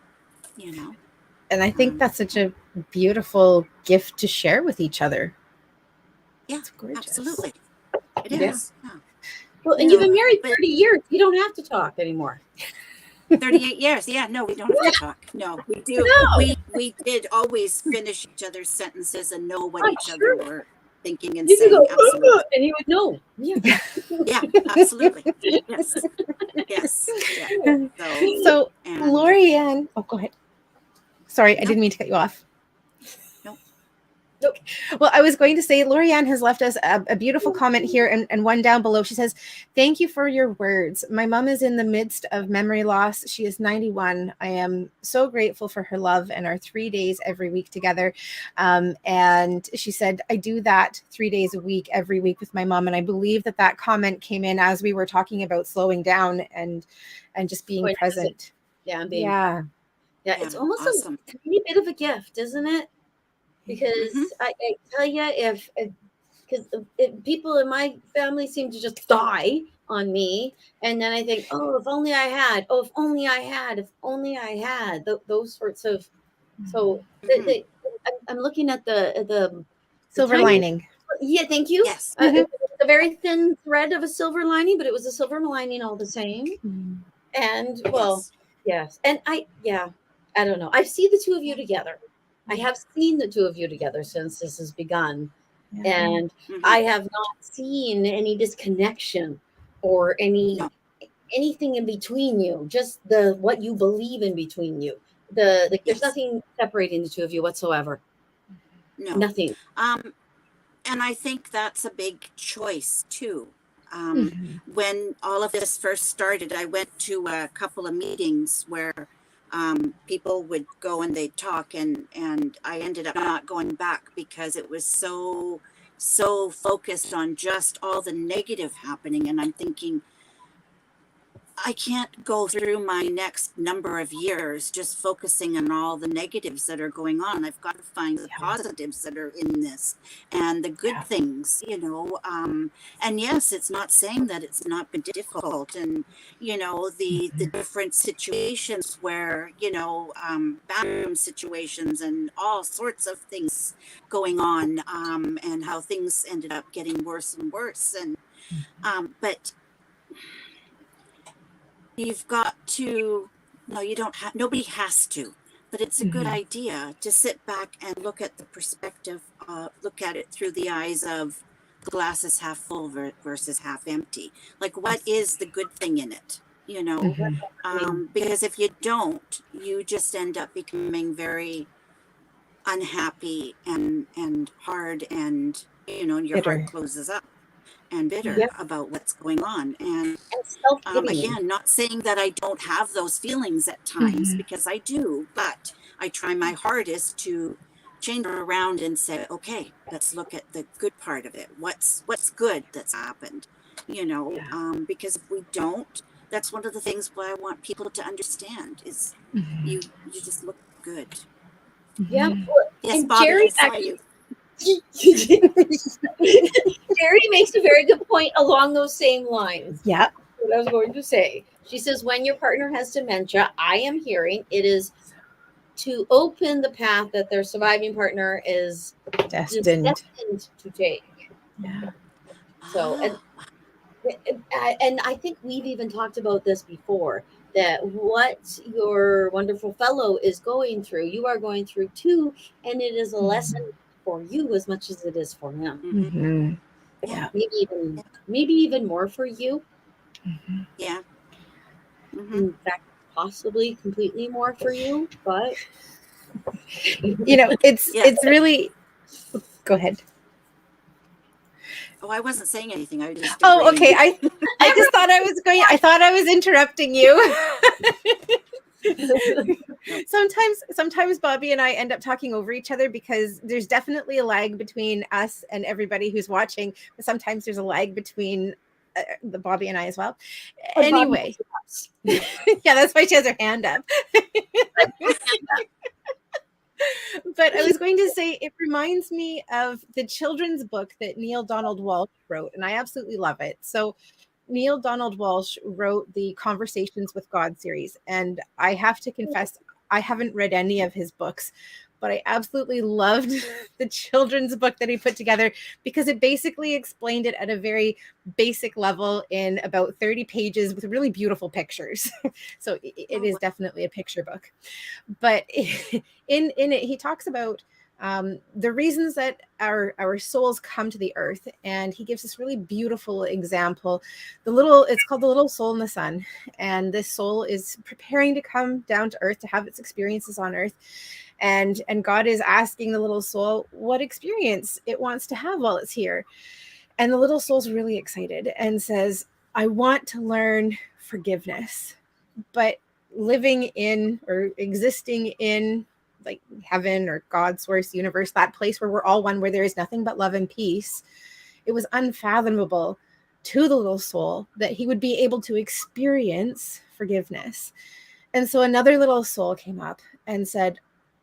Speaker 1: And I think that's such a beautiful gift to share with each other.
Speaker 2: Yeah,
Speaker 1: it's gorgeous.
Speaker 2: Absolutely. It is. Yeah.
Speaker 3: Well, and you've been married 30 years. You don't have to talk anymore.
Speaker 2: 38 years. Yeah, no, we don't have to talk. No, we do. No. We did always finish each other's sentences and know what each other were thinking and saying.
Speaker 3: Go, absolutely. And he would know.
Speaker 2: Yeah. Yeah, absolutely. Yes. Yes. Yeah.
Speaker 1: So Lori Ann, go ahead. Sorry, I didn't mean to cut you off.
Speaker 2: No.
Speaker 1: Okay. Well, I was going to say, Lorianne has left us a beautiful comment here and one down below. She says, thank you for your words. My mom is in the midst of memory loss. She is 91. I am so grateful for her love and our 3 days every week together. And she said, I do that 3 days a week, every week with my mom. And I believe that comment came in as we were talking about slowing down and just being present.
Speaker 3: Yeah,
Speaker 1: yeah.
Speaker 3: It's almost awesome. A tiny bit of a gift, isn't it? Because I tell you, because people in my family seem to just die on me, and then I think, oh, if only I had, those sorts of. So I'm looking at the
Speaker 1: silver lining.
Speaker 3: Yeah, thank you.
Speaker 2: Yes,
Speaker 3: it's a very thin thread of a silver lining, but it was a silver lining all the same. And yes, and I don't know. I see the two of you together. I have seen the two of you together since this has begun. And I have not seen any disconnection or anything in between you, just what you believe in between you. There's nothing separating the two of you whatsoever.
Speaker 2: No.
Speaker 3: Nothing.
Speaker 2: And I think that's a big choice too. When all of this first started, I went to a couple of meetings where people would go and they'd talk, and I ended up not going back because it was so focused on just all the negative happening. And I'm thinking, I can't go through my next number of years just focusing on all the negatives that are going on. I've got to find the positives that are in this and the good things, and yes, it's not saying that it's not been difficult, and the different situations where bathroom situations and all sorts of things going on, and how things ended up getting worse and worse, and but you've got to, no, you don't have, nobody has to, but it's a good idea to sit back and look at the perspective, look at it through the eyes of the glass is half full versus half empty. Like, what is the good thing in it? Because if you don't, you just end up becoming very unhappy and hard, and your heart closes up and bitter about what's going on. And again, not saying that I don't have those feelings at times, because I do, but I try my hardest to change it around and say, okay, let's look at the good part of it. What's good that's happened, because if we don't, that's one of the things why I want people to understand is you just look good.
Speaker 3: Yeah.
Speaker 2: Yes, Bobbi,
Speaker 3: Jerry,
Speaker 2: I saw you.
Speaker 3: Jerry makes a very good point along those same lines.
Speaker 1: Yeah.
Speaker 3: What I was going to say. She says, when your partner has dementia, I am hearing it is to open the path that their surviving partner is destined to take.
Speaker 1: Yeah.
Speaker 3: So, and I think we've even talked about this before, that what your wonderful fellow is going through, you are going through too, and it is a lesson for you as much as it is for him.
Speaker 1: Yeah.
Speaker 3: Maybe even more for you.
Speaker 2: Yeah.
Speaker 3: In fact, possibly completely more for you, but
Speaker 1: it's really. Go ahead.
Speaker 2: Oh, I wasn't saying anything. I was just.
Speaker 1: Oh, okay. I just thought I was going. I thought I was interrupting you. Sometimes Bobbi and I end up talking over each other because there's definitely a lag between us and everybody who's watching. But sometimes there's a lag between the Bobbi and I as well. Anyway, yeah, that's why she has her hand up. But I was going to say, it reminds me of the children's book that Neale Donald Walsch wrote, and I absolutely love it. So Neale Donald Walsch wrote the Conversations with God series, and I have to confess, I haven't read any of his books, but I absolutely loved the children's book that he put together because it basically explained it at a very basic level in about 30 pages with really beautiful pictures. So it is definitely a picture book. But in it, he talks about The reasons that our souls come to the earth, and he gives this really beautiful example. It's called the little soul in the sun, and this soul is preparing to come down to earth to have its experiences on earth, and God is asking the little soul what experience it wants to have while it's here. And the little soul's really excited and says, I want to learn forgiveness. But living in or existing in like heaven or God, source, universe, that place where we're all one, where there is nothing but love and peace, it was unfathomable to the little soul that he would be able to experience forgiveness. And so another little soul came up and said,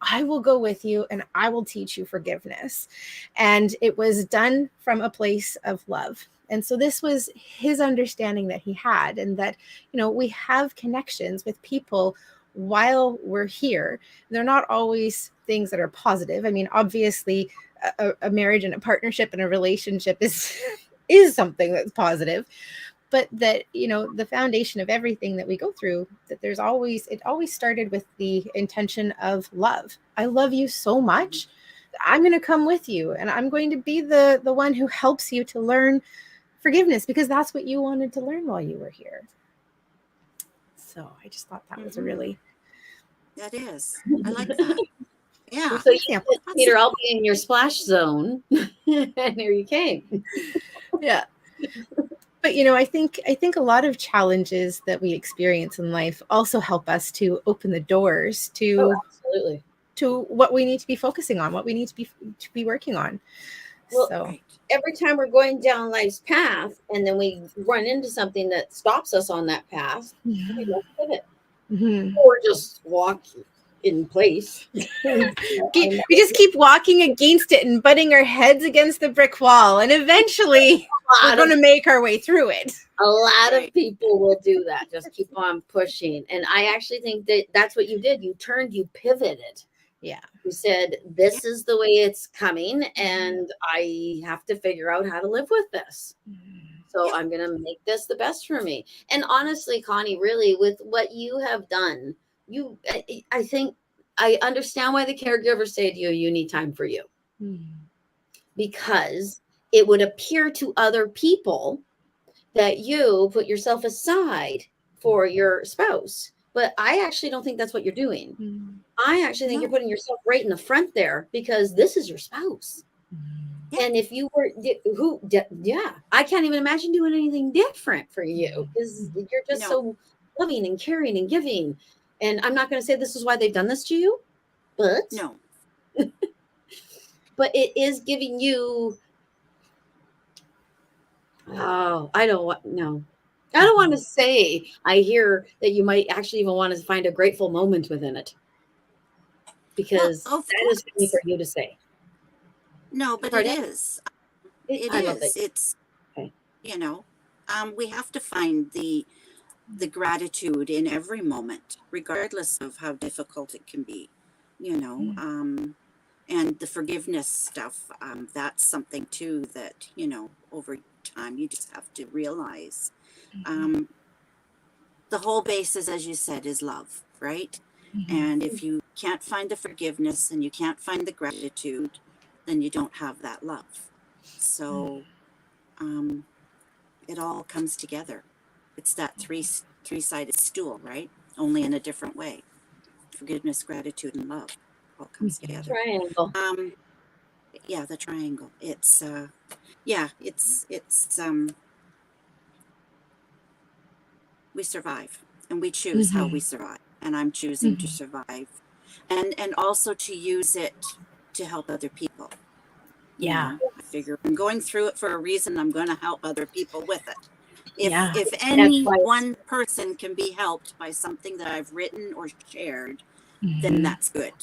Speaker 1: I will go with you and I will teach you forgiveness. And it was done from a place of love. And so this was his understanding that he had, and that, we have connections with people while we're here. They're not always things that are positive. I mean, obviously, a marriage and a partnership and a relationship is something that's positive. But that, the foundation of everything that we go through, that it always started with the intention of love. I love you so much. I'm going to come with you, and I'm going to be the one who helps you to learn forgiveness, because that's what you wanted to learn while you were here. So I just thought that was a really...
Speaker 2: That is. I like that. Yeah.
Speaker 3: So Peter, I'll be in your splash zone. And here you came.
Speaker 1: Yeah. But, I think a lot of challenges that we experience in life also help us to open the doors to
Speaker 3: absolutely,
Speaker 1: to what we need to be focusing on, what we need to be working on.
Speaker 3: Well,
Speaker 1: so
Speaker 3: every time we're going down life's path and then we run into something that stops us on that path, we must pivot. Or just walk in place.
Speaker 1: We just keep walking against it and butting our heads against the brick wall, and eventually we're going to make our way through it.
Speaker 3: A lot of people will do that. Just keep on pushing. And I actually think that that's what you did. You pivoted.
Speaker 1: Yeah.
Speaker 3: You said, this is the way it's coming, and I have to figure out how to live with this. So I'm going to make this the best for me. And honestly, Connie, really, with what you have done, I think I understand why the caregivers say to you, you need time for you. Because it would appear to other people that you put yourself aside for your spouse. But I actually don't think that's what you're doing. I actually think you're putting yourself right in the front there, because this is your spouse. And if you were, I can't even imagine doing anything different for you, because you're just so loving and caring and giving. And I'm not going to say this is why they've done this to you, but
Speaker 2: no.
Speaker 3: But it is giving you. Oh, I don't want to say. I hear that you might actually even want to find a grateful moment within it, because that is something for you to say.
Speaker 2: No, but it is. It is. It's,
Speaker 3: okay.
Speaker 2: We have to find the gratitude in every moment, regardless of how difficult it can be, and the forgiveness stuff. That's something too that, over time, you just have to realize. The whole basis, as you said, is love, right? And if you can't find the forgiveness and you can't find the gratitude, then you don't have that love. So it all comes together. It's that three-sided stool, right? Only in a different way. Forgiveness, gratitude, and love all comes together.
Speaker 3: Triangle.
Speaker 2: Yeah, the triangle. It's we survive, and we choose how we survive. And I'm choosing to survive, and also to use it to help other people.
Speaker 1: Yeah.
Speaker 2: I figure I'm going through it for a reason. I'm going to help other people with it. If any one person can be helped by something that I've written or shared, then that's good.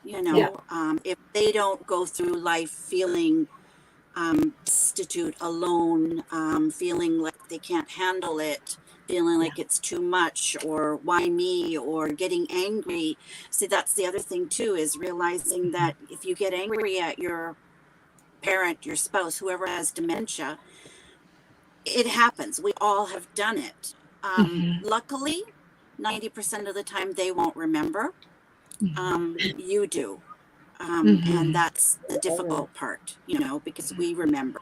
Speaker 2: If they don't go through life feeling destitute, alone, feeling like they can't handle it, feeling like it's too much, or why me, or getting angry. See, that's the other thing too, is realizing that if you get angry at your parent, your spouse, whoever has dementia, it happens. We all have done it. Luckily, 90% of the time they won't remember. You do. And that's the difficult part, because we remember.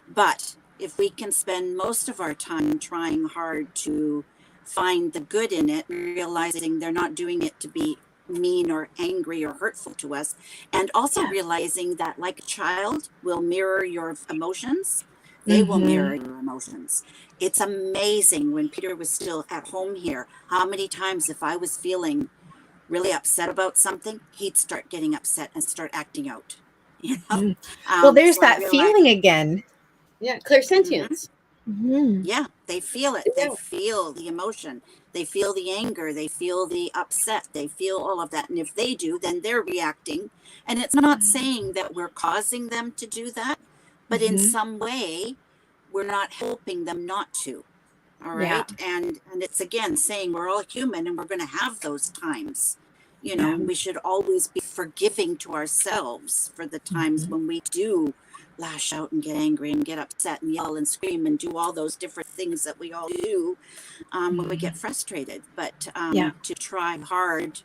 Speaker 2: But if we can spend most of our time trying hard to find the good in it, realizing they're not doing it to be mean or angry or hurtful to us, and also realizing that, like a child will mirror your emotions, they will mirror your emotions. It's amazing, when Peter was still at home here, how many times, if I was feeling really upset about something, he'd start getting upset and start acting out.
Speaker 1: Well, there's
Speaker 2: So
Speaker 1: that feeling again.
Speaker 3: Yeah, clairsentience.
Speaker 2: Yeah, they feel it. They feel the emotion. They feel the anger. They feel the upset. They feel all of that. And if they do, then they're reacting. And it's not saying that we're causing them to do that, but in some way, we're not helping them not to. All right. And it's, again, saying we're all human and we're going to have those times. We should always be forgiving to ourselves for the times when we do lash out and get angry and get upset and yell and scream and do all those different things that we all do when we get frustrated. But to try hard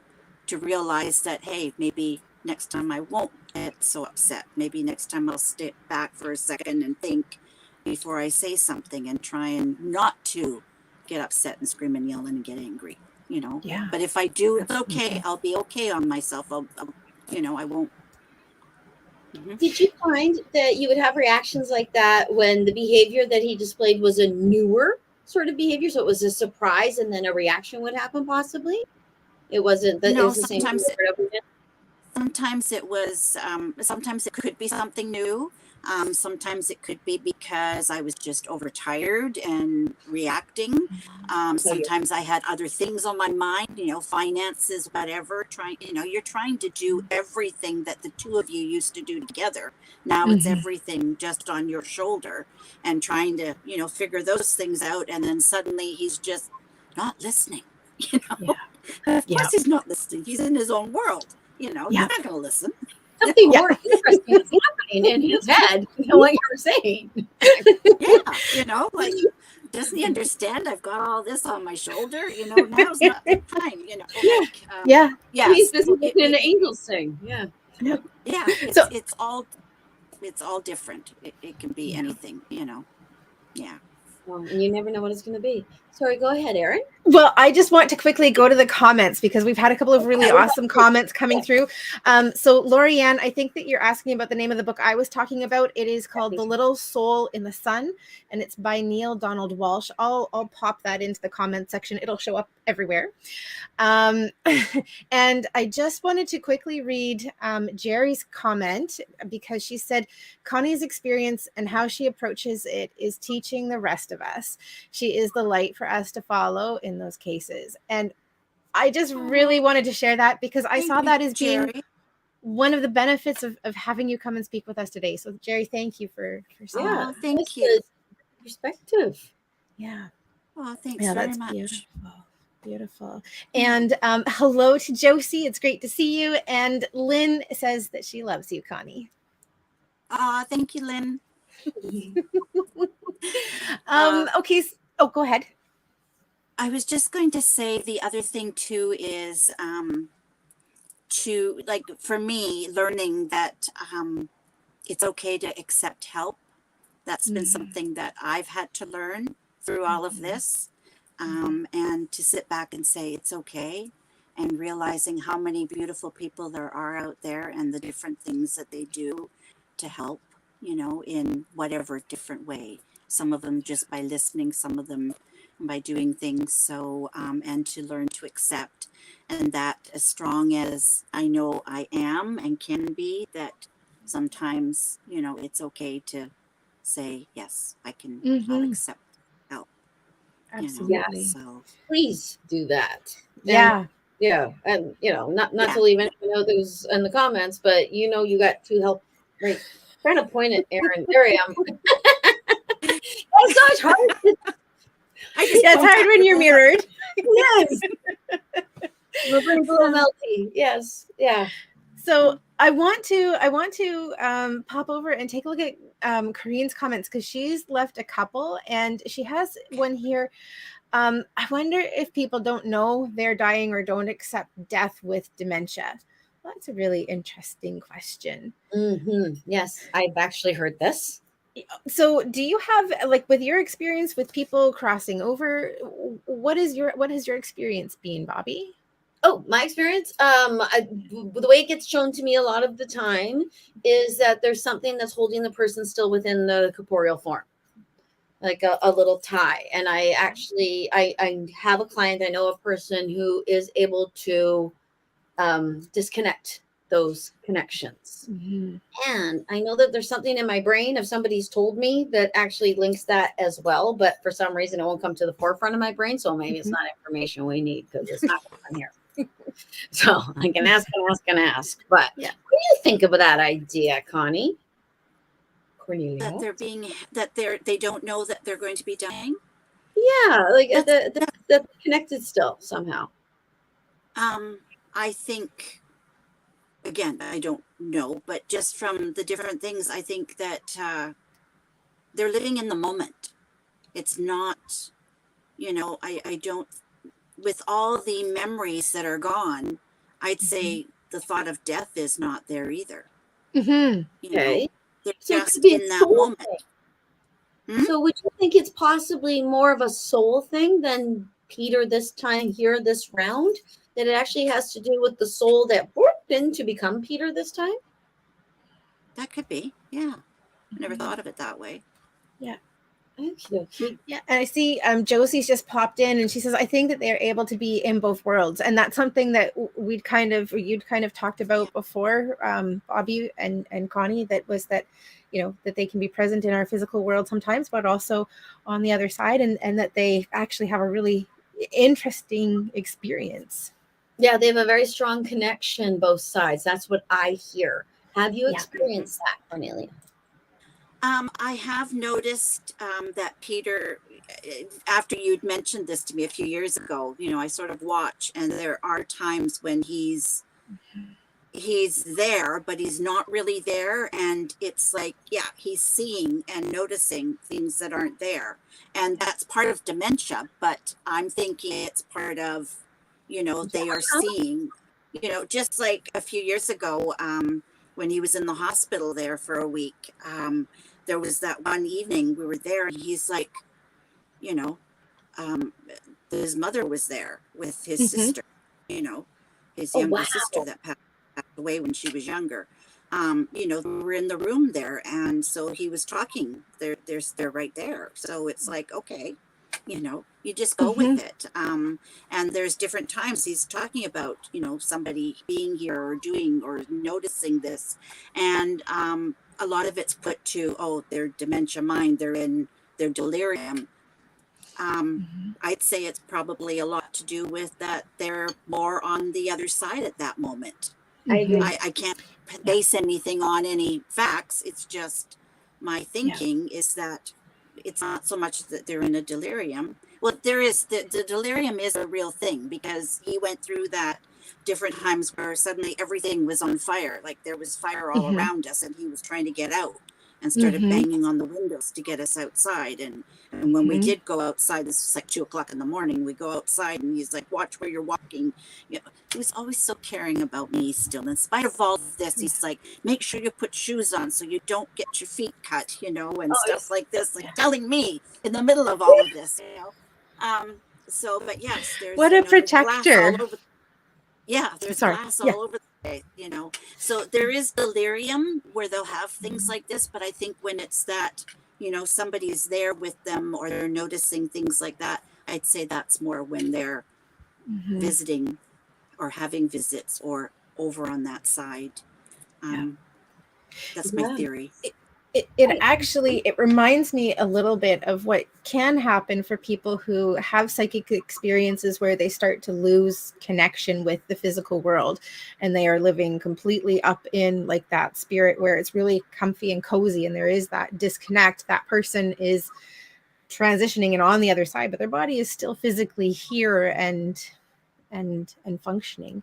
Speaker 2: to realize that, hey, maybe next time I won't get so upset. Maybe next time I'll step back for a second and think before I say something, and try and not to get upset and scream and yell and get angry, But if I do, it's okay. I'll be okay on myself. I won't.
Speaker 3: Did you find that you would have reactions like that when the behavior that he displayed was a newer sort of behavior? So it was a surprise and then a reaction would happen possibly? It wasn't that it was the same thing over and over again?
Speaker 2: Sometimes it was, sometimes it could be something new. Sometimes it could be because I was just overtired and reacting. Sometimes I had other things on my mind, finances, whatever. You're trying to do everything that the two of you used to do together. Now it's everything just on your shoulder, and trying to, figure those things out. And then suddenly he's just not listening, Of course he's not listening. He's in his own world. He's not going to listen.
Speaker 3: Something more interesting is happening in his head than what you're saying.
Speaker 2: Like, doesn't he understand I've got all this on my shoulder? Now's not the time.
Speaker 3: He's busy listening to angels sing.
Speaker 2: It's all different. It can be anything.
Speaker 3: And you never know what it's going to be. Sorry, go ahead, Erin.
Speaker 1: Well, I just want to quickly go to the comments because we've had a couple of really awesome comments coming through. So Lorianne, I think that you're asking about the name of the book I was talking about. It is called The Little Soul in the Sun, and it's by Neil Donald Walsh. I'll pop that into the comment section. It'll show up everywhere. And I just wanted to quickly read Jerry's comment, because she said Connie's experience and how she approaches it is teaching the rest of us. She is the light for us to follow in those cases. And I just really wanted to share that, because I saw that as being one of the benefits of having you come and speak with us today. So Jerry, thank you for saying that.
Speaker 2: Thank you.
Speaker 3: Perspective.
Speaker 2: Oh, thanks very much.
Speaker 1: Beautiful. And hello to Josie. It's great to see you. And Lynn says that she loves you, Connie.
Speaker 2: Thank you, Lynn.
Speaker 1: Okay. Oh, go ahead.
Speaker 2: I was just going to say the other thing too is to, like, for me, learning that it's okay to accept help. That's been something that I've had to learn through all of this, and to sit back and say it's okay, and realizing how many beautiful people there are out there and the different things that they do to help, in whatever different way. Some of them just by listening, some of them by doing things. So, and to learn to accept, and that as strong as I know I am and can be, that sometimes, it's okay to say, yes, I can, I'll accept help.
Speaker 1: Absolutely.
Speaker 2: So
Speaker 3: please do that. And, and not to leave anyone out that was in the comments, but you got to help, right? Trying to point at Erin. There I am. It's so hard.
Speaker 1: It's hard when you're mirrored.
Speaker 3: Yes. We're pretty blue melty. Yes. Yeah.
Speaker 1: So I want to pop over and take a look at Corinne's comments, because she's left a couple, and she has one here. I wonder if people don't know they're dying or don't accept death with dementia. Well, that's a really interesting question.
Speaker 3: Yes, I've actually heard this.
Speaker 1: So do you have, like, with your experience with people crossing over, what has your experience been, Bobbi?
Speaker 3: Oh, my experience. The way it gets shown to me a lot of the time is that there's something that's holding the person still within the corporeal form, like a little tie. And I have a client. I know a person who is able to disconnect those connections. And I know that there's something in my brain, if somebody's told me, that actually links that as well. But for some reason, it won't come to the forefront of my brain. So maybe it's not information we need because it's not on here. So I can ask and ask and ask. But
Speaker 1: Yeah.
Speaker 3: what do you think about that idea, Connie? Cornelia?
Speaker 2: That they don't know that they're going to be dying.
Speaker 3: Yeah, like that's connected still somehow.
Speaker 2: I think, again, I don't know, but just from the different things, I think that they're living in the moment. It's not, I don't, with all the memories that are gone, I'd say the thought of death is not there either.
Speaker 3: Okay.
Speaker 2: They're
Speaker 3: So it
Speaker 2: just
Speaker 3: could be
Speaker 2: in
Speaker 3: a
Speaker 2: that
Speaker 3: soul
Speaker 2: moment.
Speaker 3: thing. So would you think it's possibly more of a soul thing than Peter this time here, this round? That it actually has to do with the soul that worked in to become Peter this time?
Speaker 2: That could be. Yeah. I never thought of it that way.
Speaker 1: Yeah.
Speaker 3: Okay.
Speaker 1: Yeah, and I see Josie's just popped in, and she says, I think that they're able to be in both worlds. And that's something that you'd kind of talked about before, Bobbi and Connie, that was that, that they can be present in our physical world sometimes, but also on the other side, and that they actually have a really interesting experience.
Speaker 3: Yeah, they have a very strong connection, both sides. That's what I hear. Have you experienced that, Cornelia?
Speaker 2: I have noticed that Peter, after you'd mentioned this to me a few years ago, I sort of watch, and there are times when he's there, but he's not really there. And it's like, yeah, he's seeing and noticing things that aren't there. And that's part of dementia, but I'm thinking it's part of, they are seeing, just like a few years ago, when he was in the hospital there for a week, there was that one evening we were there, and he's like, his mother was there with his sister, his younger sister that passed away when she was younger. We were in the room there, and so he was talking. They're right there. So it's like, okay, you just go with it. And there's different times he's talking about, somebody being here or doing or noticing this. And a lot of it's put to, their dementia mind, they're in their delirium. I'd say it's probably a lot to do with that they're more on the other side at that moment. I can't base anything on any facts. It's just my thinking is that it's not so much that they're in a delirium. Well, there is the delirium is a real thing, because he went through that different times where suddenly everything was on fire, like there was fire all around us, and he was trying to get out and started banging on the windows to get us outside. And when we did go outside, this was like 2:00 in the morning, we go outside, and he's like, watch where you're walking. He was always so caring about me still. In spite of all of this, he's like, make sure you put shoes on so you don't get your feet cut, and stuff like this, like telling me in the middle of all of this, So, but yes, there's
Speaker 1: what a protector.
Speaker 2: There's glass all over the place, So there is delirium where they'll have things like this, but I think when it's that, somebody's there with them or they're noticing things like that, I'd say that's more when they're visiting or having visits or over on that side. That's my theory.
Speaker 1: It reminds me a little bit of what can happen for people who have psychic experiences where they start to lose connection with the physical world, and they are living completely up in like that spirit where it's really comfy and cozy, and there is that disconnect. That person is transitioning and on the other side, but their body is still physically here and functioning.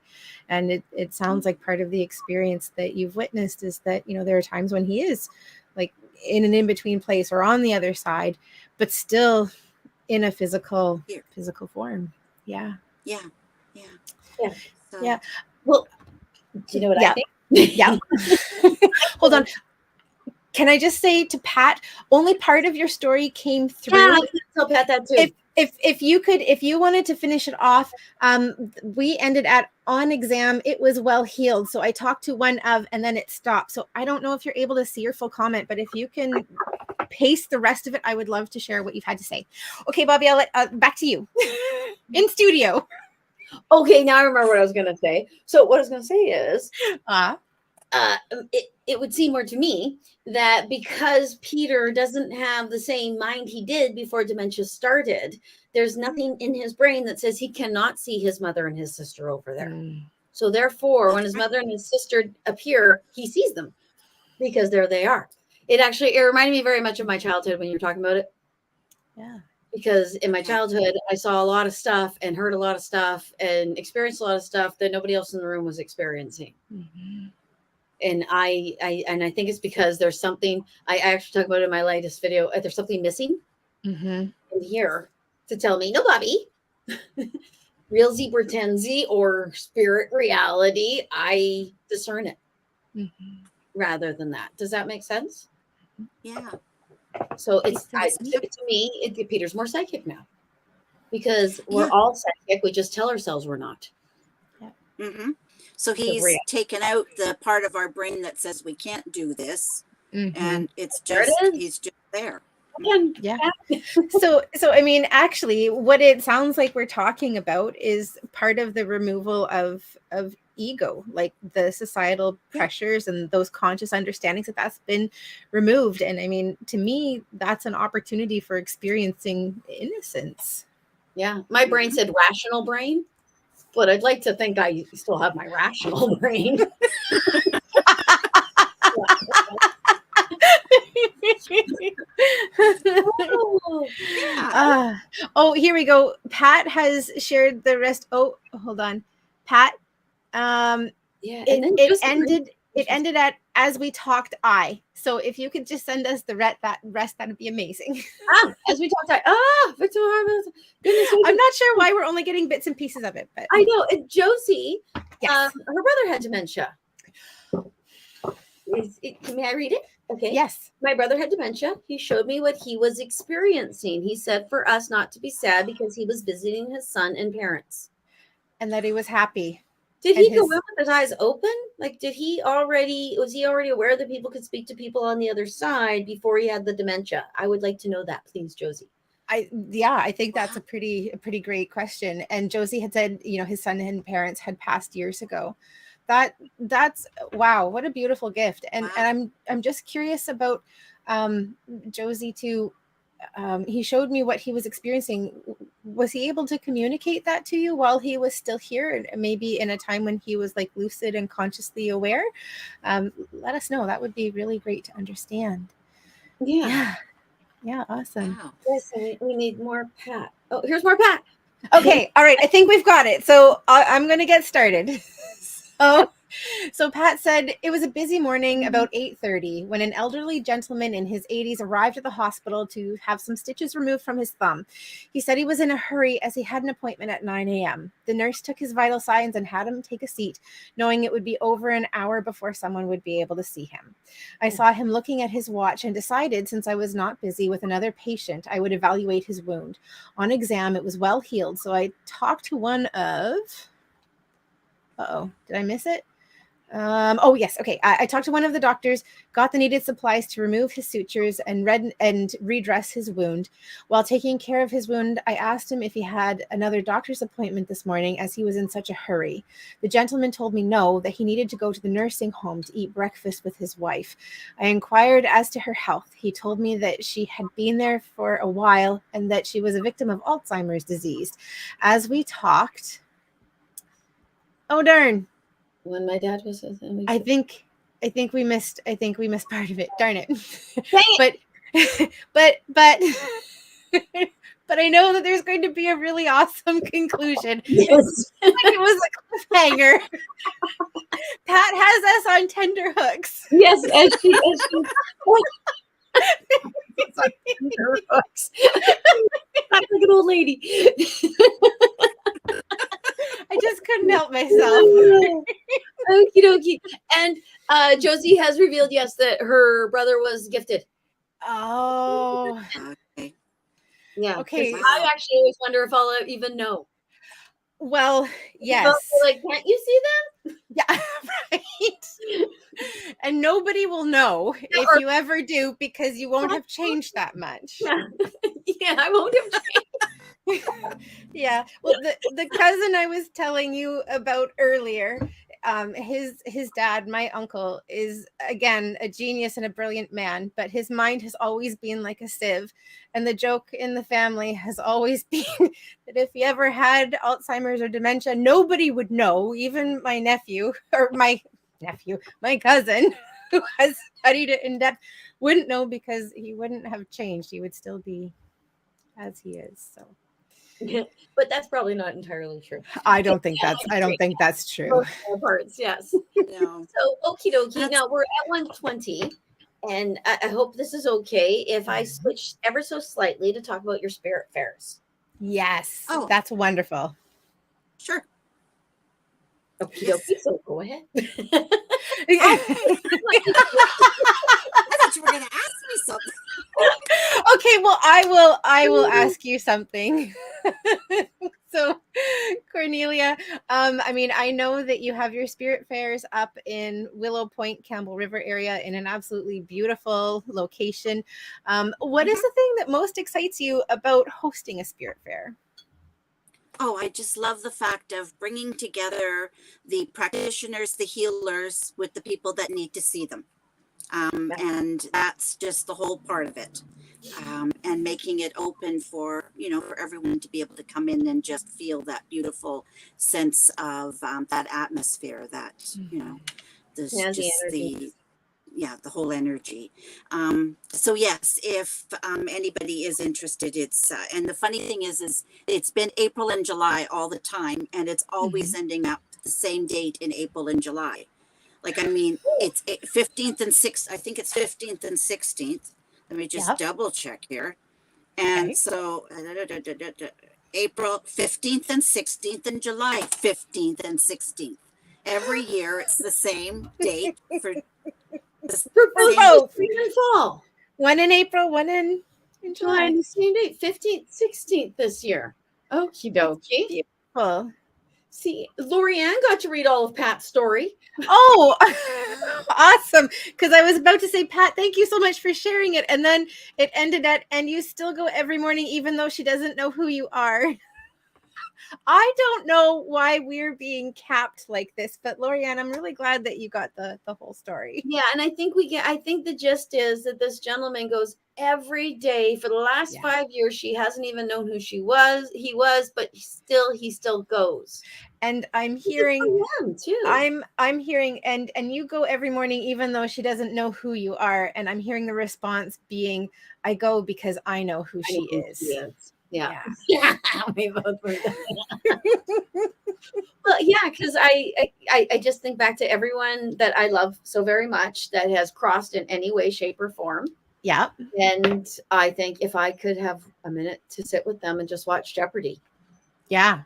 Speaker 1: And it sounds like part of the experience that you've witnessed is that, there are times when he is like in an in-between place or on the other side, but still in a physical form.
Speaker 2: Yeah.
Speaker 3: So,
Speaker 1: Yeah.
Speaker 3: Well, Do you know what
Speaker 1: Yeah.
Speaker 3: I think?
Speaker 1: Yeah. Hold on. Can I just say to Pat, only part of your story came through.
Speaker 3: Yeah, I tell Pat that too.
Speaker 1: If you wanted to finish it off, we ended at on exam. It was well healed. So I talked to one of, and then it stopped. So I don't know if you're able to see your full comment, but if you can paste the rest of it, I would love to share what you've had to say. Okay, Bobbi, I'll let back to you in studio.
Speaker 3: Okay, now I remember what I was going to say. So what I was going to say is, it would seem more to me that because Peter doesn't have the same mind he did before dementia started, there's nothing in his brain that says he cannot see his mother and his sister over there. So therefore, when his mother and his sister appear, he sees them because there they are. It reminded me very much of my childhood when you were talking about it.
Speaker 1: Yeah.
Speaker 3: Because in my childhood, I saw a lot of stuff and heard a lot of stuff and experienced a lot of stuff that nobody else in the room was experiencing. Mm-hmm. And I think it's because there's something, I actually talk about it in my latest video, there's something missing in here to tell me, no, Bobbi, real Z pretend Z or spirit reality, I discern it rather than that. Does that make sense?
Speaker 2: Yeah.
Speaker 3: So to me, Peter's more psychic now because we're all psychic. We just tell ourselves we're not.
Speaker 2: Yeah. Mm-hmm. So he's taken out the part of our brain that says we can't do this, and he's just there.
Speaker 1: Yeah. So I mean, actually, what it sounds like we're talking about is part of the removal of ego, like the societal pressures and those conscious understandings that's been removed. And I mean, to me, that's an opportunity for experiencing innocence.
Speaker 3: Yeah, my brain said rational brain, but I'd like to think I still have my rational brain.
Speaker 1: Here we go. Pat has shared the rest. Oh, hold on, Pat. It ended at as we talked. So if you could just send us the rest, that'd be amazing.
Speaker 3: As we talked. Victor,
Speaker 1: I'm not sure why we're only getting bits and pieces of it, but
Speaker 3: I know. And Josie, her brother had dementia. May I read it? Okay.
Speaker 1: Yes.
Speaker 3: My brother had dementia. He showed me what he was experiencing. He said for us not to be sad because he was visiting his son and parents.
Speaker 1: And that he was happy.
Speaker 3: Did he go in with his eyes open? Like, was he already aware that people could speak to people on the other side before he had the dementia? I would like to know that, please, Josie.
Speaker 1: I think that's a pretty great question. And Josie had said, his son and parents had passed years ago. That's wow, what a beautiful gift. And I'm just curious about Josie too. He showed me what he was experiencing. Was he able to communicate that to you while he was still here, and maybe in a time when he was like lucid and consciously aware? Let us know. That would be really great to understand. Yeah, awesome.
Speaker 3: Wow. Listen, we need more Pat. Oh, here's more Pat.
Speaker 1: Okay, all right, I think we've got it. So I'm going to get started. So Pat said it was a busy morning about 8:30 when an elderly gentleman in his 80s arrived at the hospital to have some stitches removed from his thumb. He said he was in a hurry as he had an appointment at 9 a.m. The nurse took his vital signs and had him take a seat, knowing it would be over an hour before someone would be able to see him. I saw him looking at his watch and decided, since I was not busy with another patient, I would evaluate his wound. On exam, it was well healed, so I talked to one of... did I miss it? Yes. Okay. I talked to one of the doctors, got the needed supplies to remove his sutures and redress his wound. While taking care of his wound, I asked him if he had another doctor's appointment this morning as he was in such a hurry. The gentleman told me no, that he needed to go to the nursing home to eat breakfast with his wife. I inquired as to her health. He told me that she had been there for a while and that she was a victim of Alzheimer's disease. As we talked... Oh, darn.
Speaker 3: When my dad was with him,
Speaker 1: I think we missed part of it. Darn it. But I know that there's going to be a really awesome conclusion.
Speaker 3: Yes.
Speaker 1: It was a cliffhanger. Pat has us on tender hooks.
Speaker 3: Yes, as she tender hooks. That's like an old lady.
Speaker 1: I just couldn't help myself.
Speaker 3: Okie dokie. And Josie has revealed, yes, that her brother was gifted.
Speaker 1: Oh,
Speaker 2: Okay.
Speaker 3: Yeah.
Speaker 1: okay.
Speaker 2: Wow.
Speaker 3: I actually always wonder if I'll even know.
Speaker 1: Well, yes.
Speaker 3: People are like, can't you see them?
Speaker 1: Yeah, right. And nobody will know if you ever do, because you won't have changed that much.
Speaker 3: Yeah, yeah, I won't have changed.
Speaker 1: Yeah. Well, the cousin I was telling you about earlier, his dad, my uncle, is again a genius and a brilliant man, but his mind has always been like a sieve. And the joke in the family has always been that if he ever had Alzheimer's or dementia, nobody would know, even my nephew, my cousin, who has studied it in depth, wouldn't know, because he wouldn't have changed. He would still be as he is. So
Speaker 3: But that's probably not entirely true.
Speaker 1: I don't think that's true.
Speaker 3: Most parts, yes.
Speaker 2: No.
Speaker 3: So okie dokie. Now we're at 120, and I hope this is okay if I switch ever so slightly to talk about your spirit fairs.
Speaker 1: Yes.
Speaker 2: Oh.
Speaker 1: That's wonderful.
Speaker 2: Sure.
Speaker 3: Okie dokie. So go ahead.
Speaker 2: I thought you were going to ask me something.
Speaker 1: Okay, well, I will ask you something. So, Cornelia, I mean, I know that you have your spirit fairs up in Willow Point, Campbell River area, in an absolutely beautiful location. What is the thing that most excites you about hosting a spirit fair?
Speaker 2: Oh, I just love the fact of bringing together the practitioners, the healers, with the people that need to see them. And that's just the whole part of it. And making it open for, for everyone to be able to come in and just feel that beautiful sense of that atmosphere, that, the whole energy. So yes, if anybody is interested, it's and the funny thing is it's been April and July all the time, and it's always ending up the same date in April and July. Like, I mean, it's 15th and 6th. I think it's 15th and 16th. Let me just double check here. And so April 15th and 16th, and July 15th and 16th. Every year it's the same date for
Speaker 3: both spring and fall.
Speaker 1: One in April, one in July.
Speaker 3: The same date, 15th, 16th this year. Okie dokie.
Speaker 1: Beautiful.
Speaker 3: See, Lorianne got to read all of Pat's story.
Speaker 1: Oh, awesome. Because I was about to say, Pat, thank you so much for sharing it. And then it ended at, and you still go every morning, even though she doesn't know who you are. I don't know why we're being capped like this, but Lorianne, I'm really glad that you got the whole story.
Speaker 3: Yeah, and I think the gist is that this gentleman goes every day for the last 5 years. She hasn't even known who he was, but he still goes.
Speaker 1: And I'm hearing
Speaker 3: too.
Speaker 1: I'm hearing, and you go every morning, even though she doesn't know who you are. And I'm hearing the response being, I go because I know who she is.
Speaker 3: Yeah. We both were. Well, yeah, because I just think back to everyone that I love so very much that has crossed in any way, shape, or form.
Speaker 1: Yeah.
Speaker 3: And I think if I could have a minute to sit with them and just watch Jeopardy.
Speaker 1: Yeah.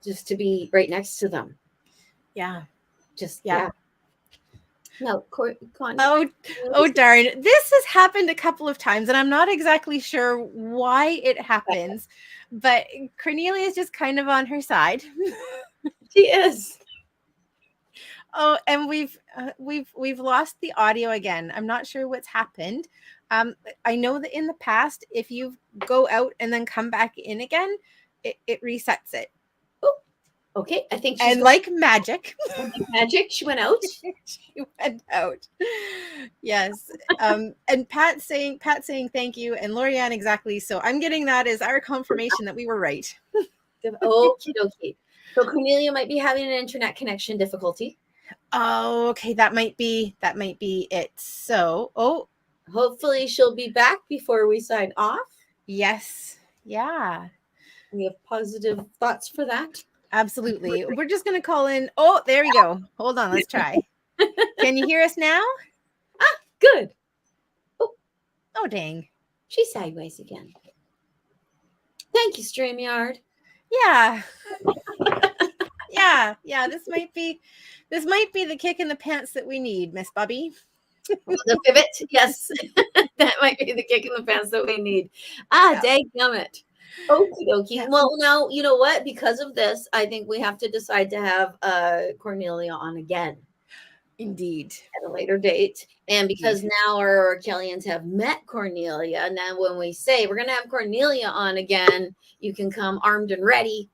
Speaker 3: Just to be right next to them.
Speaker 1: Yeah.
Speaker 3: Just, yeah. No,
Speaker 1: oh darn. This has happened a couple of times, and I'm not exactly sure why it happens, but Cornelia is just kind of on her side.
Speaker 3: She is.
Speaker 1: Oh, and we've lost the audio again. I'm not sure what's happened. I know that in the past, if you go out and then come back in again, it resets it.
Speaker 3: Okay, I think
Speaker 1: she's like magic.
Speaker 3: She went out.
Speaker 1: She went out. Yes. And Pat saying thank you, and Lorianne exactly. So I'm getting that as our confirmation that we were right.
Speaker 3: Okie dokie. So Cornelia might be having an internet connection difficulty.
Speaker 1: Oh, okay. That might be it. So,
Speaker 3: hopefully she'll be back before we sign off.
Speaker 1: Yes. Yeah.
Speaker 3: We have positive thoughts for that.
Speaker 1: Absolutely. We're just going to call in. Oh, there we go. Hold on. Let's try. Can you hear us now?
Speaker 3: Good.
Speaker 1: Oh, dang.
Speaker 3: She's sideways again. Thank you, StreamYard.
Speaker 1: Yeah. Yeah. This might be the kick in the pants that we need, Miss Bobbi.
Speaker 3: The pivot, yes. That might be the kick in the pants that we need. Dadgummit. Okie dokie.
Speaker 1: Yeah.
Speaker 3: Well, now, you know what? Because of this, I think we have to decide to have Cornelia on again
Speaker 1: Indeed.
Speaker 3: at a later date. And because now our Kellyan's have met Cornelia, now when we say we're going to have Cornelia on again, you can come armed and ready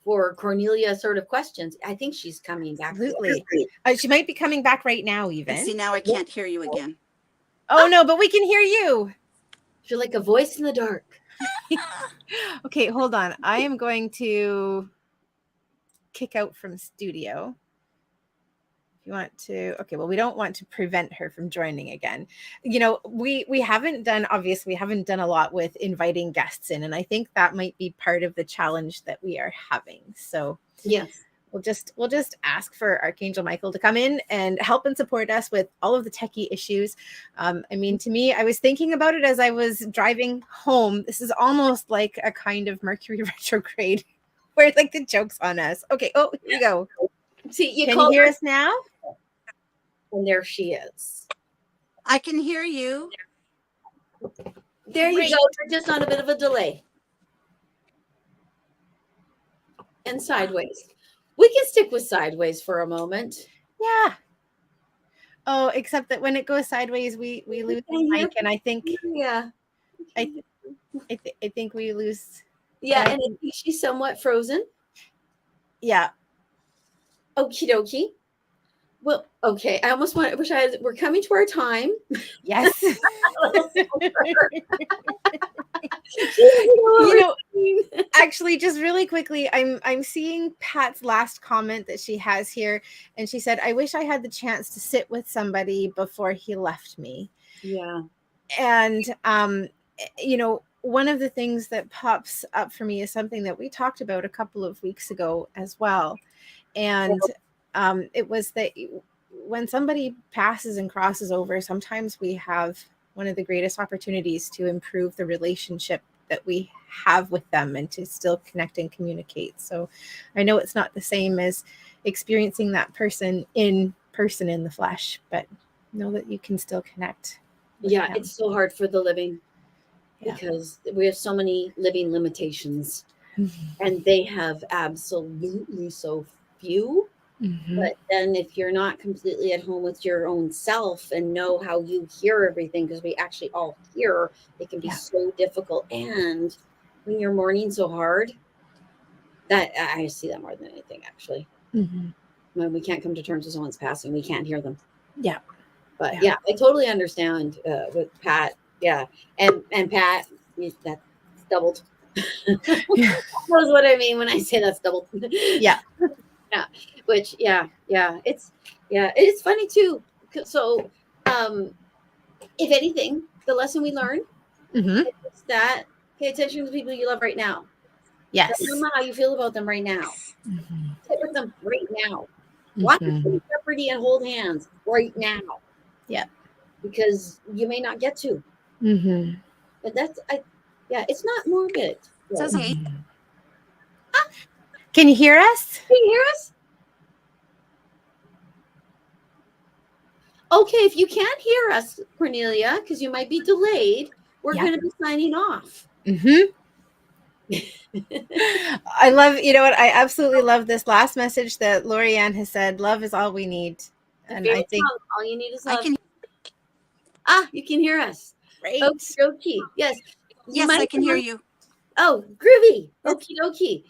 Speaker 3: for Cornelia sort of questions. I think she's coming back.
Speaker 1: Absolutely. She might be coming back right now, even.
Speaker 2: See, now I can't hear you again.
Speaker 1: Oh, no, but we can hear you.
Speaker 3: You're like a voice in the dark.
Speaker 1: Okay, hold on. I am going to kick out from studio. If you want to, okay, well, we don't want to prevent her from joining again. You know, we haven't done a lot with inviting guests in, and I think that might be part of the challenge that we are having. So
Speaker 3: yes,
Speaker 1: we'll just ask for Archangel Michael to come in and help and support us with all of the techie issues. I mean, to me, I was thinking about it as I was driving home. This is almost like a kind of Mercury retrograde where like the joke's on us. Okay. Oh, here we go.
Speaker 3: See,
Speaker 1: Can you hear us now?
Speaker 3: And there she is.
Speaker 2: I can hear you.
Speaker 3: There you go. You're just on a bit of a delay. And sideways. We can stick with sideways for a moment.
Speaker 1: Yeah. Oh, except that when it goes sideways, we lose the mic, and I think I think we lose.
Speaker 3: Yeah, and I think she's somewhat frozen.
Speaker 1: Yeah.
Speaker 3: Okie dokie. Well, okay. I almost we're coming to our time.
Speaker 1: Yes. Actually, just really quickly, I'm seeing Pat's last comment that she has here, and she said, "I wish I had the chance to sit with somebody before he left me."
Speaker 3: Yeah.
Speaker 1: And one of the things that pops up for me is something that we talked about a couple of weeks ago as well. And it was that when somebody passes and crosses over, sometimes we have one of the greatest opportunities to improve the relationship that we have with them and to still connect and communicate. So I know it's not the same as experiencing that person in the flesh, but know that you can still connect.
Speaker 3: Yeah, them. It's so hard for the living because we have so many living limitations and they have absolutely so few. Mm-hmm. But then if you're not completely at home with your own self and know how you hear everything, because we actually all hear, it can be so difficult. And when you're mourning so hard, that I see that more than anything, actually. Mm-hmm. When we can't come to terms with someone's passing, we can't hear them. Yeah. But I totally understand with Pat. Yeah. And Pat, that's doubled. That's what I mean when I say that's doubled. Yeah. Yeah, which it's funny too. So if anything, the lesson we learn is that pay attention to the people you love right now. Yes. Tell them how you feel about them right now. Sit with them right now. Watch them jeopardy and hold hands right now. Yeah. Because you may not get to. But it's not morbid.
Speaker 2: It's okay.
Speaker 1: Can you hear us?
Speaker 3: Can you hear us? Okay, if you can't hear us, Cornelia, because you might be delayed, we're going to be signing off.
Speaker 1: I love, I absolutely love this last message that Lorianne has said, love is all we need. And I think
Speaker 3: all you need is love. You can hear us.
Speaker 1: Right.
Speaker 3: Okie dokie. Yes.
Speaker 2: Yes, I can hear you.
Speaker 3: Oh, groovy. Okie dokie.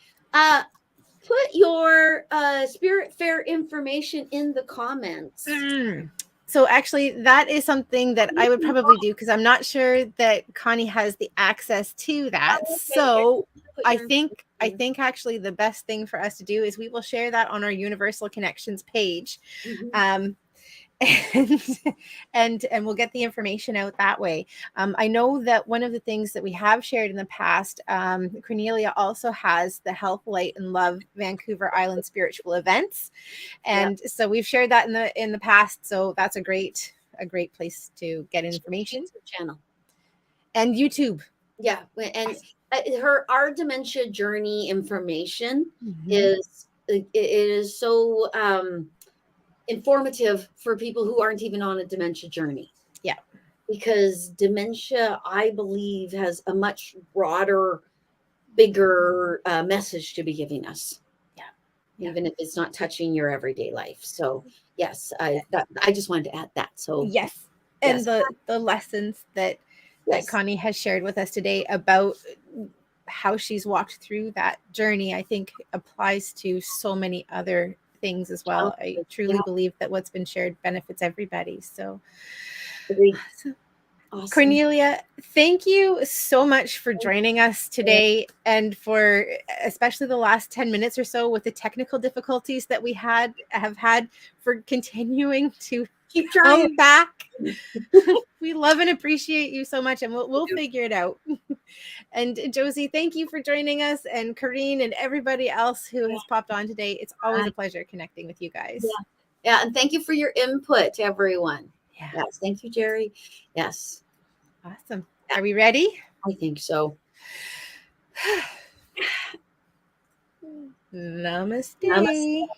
Speaker 3: Put your Spirit Fair information in the comments.
Speaker 1: So actually, that is something that I would probably do because I'm not sure that Connie has the access to that. Oh, okay. So I think actually the best thing for us to do is we will share that on our Universal Connections page. And we'll get the information out that way. I know that one of the things that we have shared in the past, Cornelia also has the Health, Light, and Love Vancouver Island Spiritual Events, and so we've shared that in the past. So that's a great place to get information.
Speaker 3: Channel
Speaker 1: and YouTube.
Speaker 3: Yeah, and our Dementia Journey information is it is so informative for people who aren't even on a dementia journey.
Speaker 1: Yeah.
Speaker 3: Because dementia, I believe, has a much broader, bigger message to be giving us.
Speaker 1: Yeah.
Speaker 3: Even if it's not touching your everyday life. So yes, I just wanted to add that. So
Speaker 1: Yes. And the lessons that Connie has shared with us today about how she's walked through that journey, I think applies to so many other things as well. I truly believe that what's been shared benefits everybody. So awesome. Cornelia, thank you so much for joining us today, and for especially the last 10 minutes or so with the technical difficulties that we have had, for continuing to
Speaker 3: keep trying
Speaker 1: back. We love and appreciate you so much, and we'll figure it out. And Josie, thank you for joining us, and Corrine and everybody else who has popped on today. It's always a pleasure connecting with you guys.
Speaker 3: Yeah, and thank you for your input, everyone. Yes, thank you, Jerry. Yes.
Speaker 1: Awesome. Are we ready?
Speaker 3: I think so.
Speaker 1: Namaste.
Speaker 3: Namaste.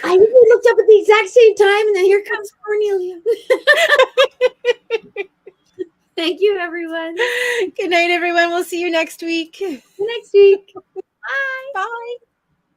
Speaker 3: I looked up at the exact same time, and then here comes Cornelia. Thank you, everyone.
Speaker 1: Good night, everyone. We'll see you next week.
Speaker 3: Bye.
Speaker 1: Bye.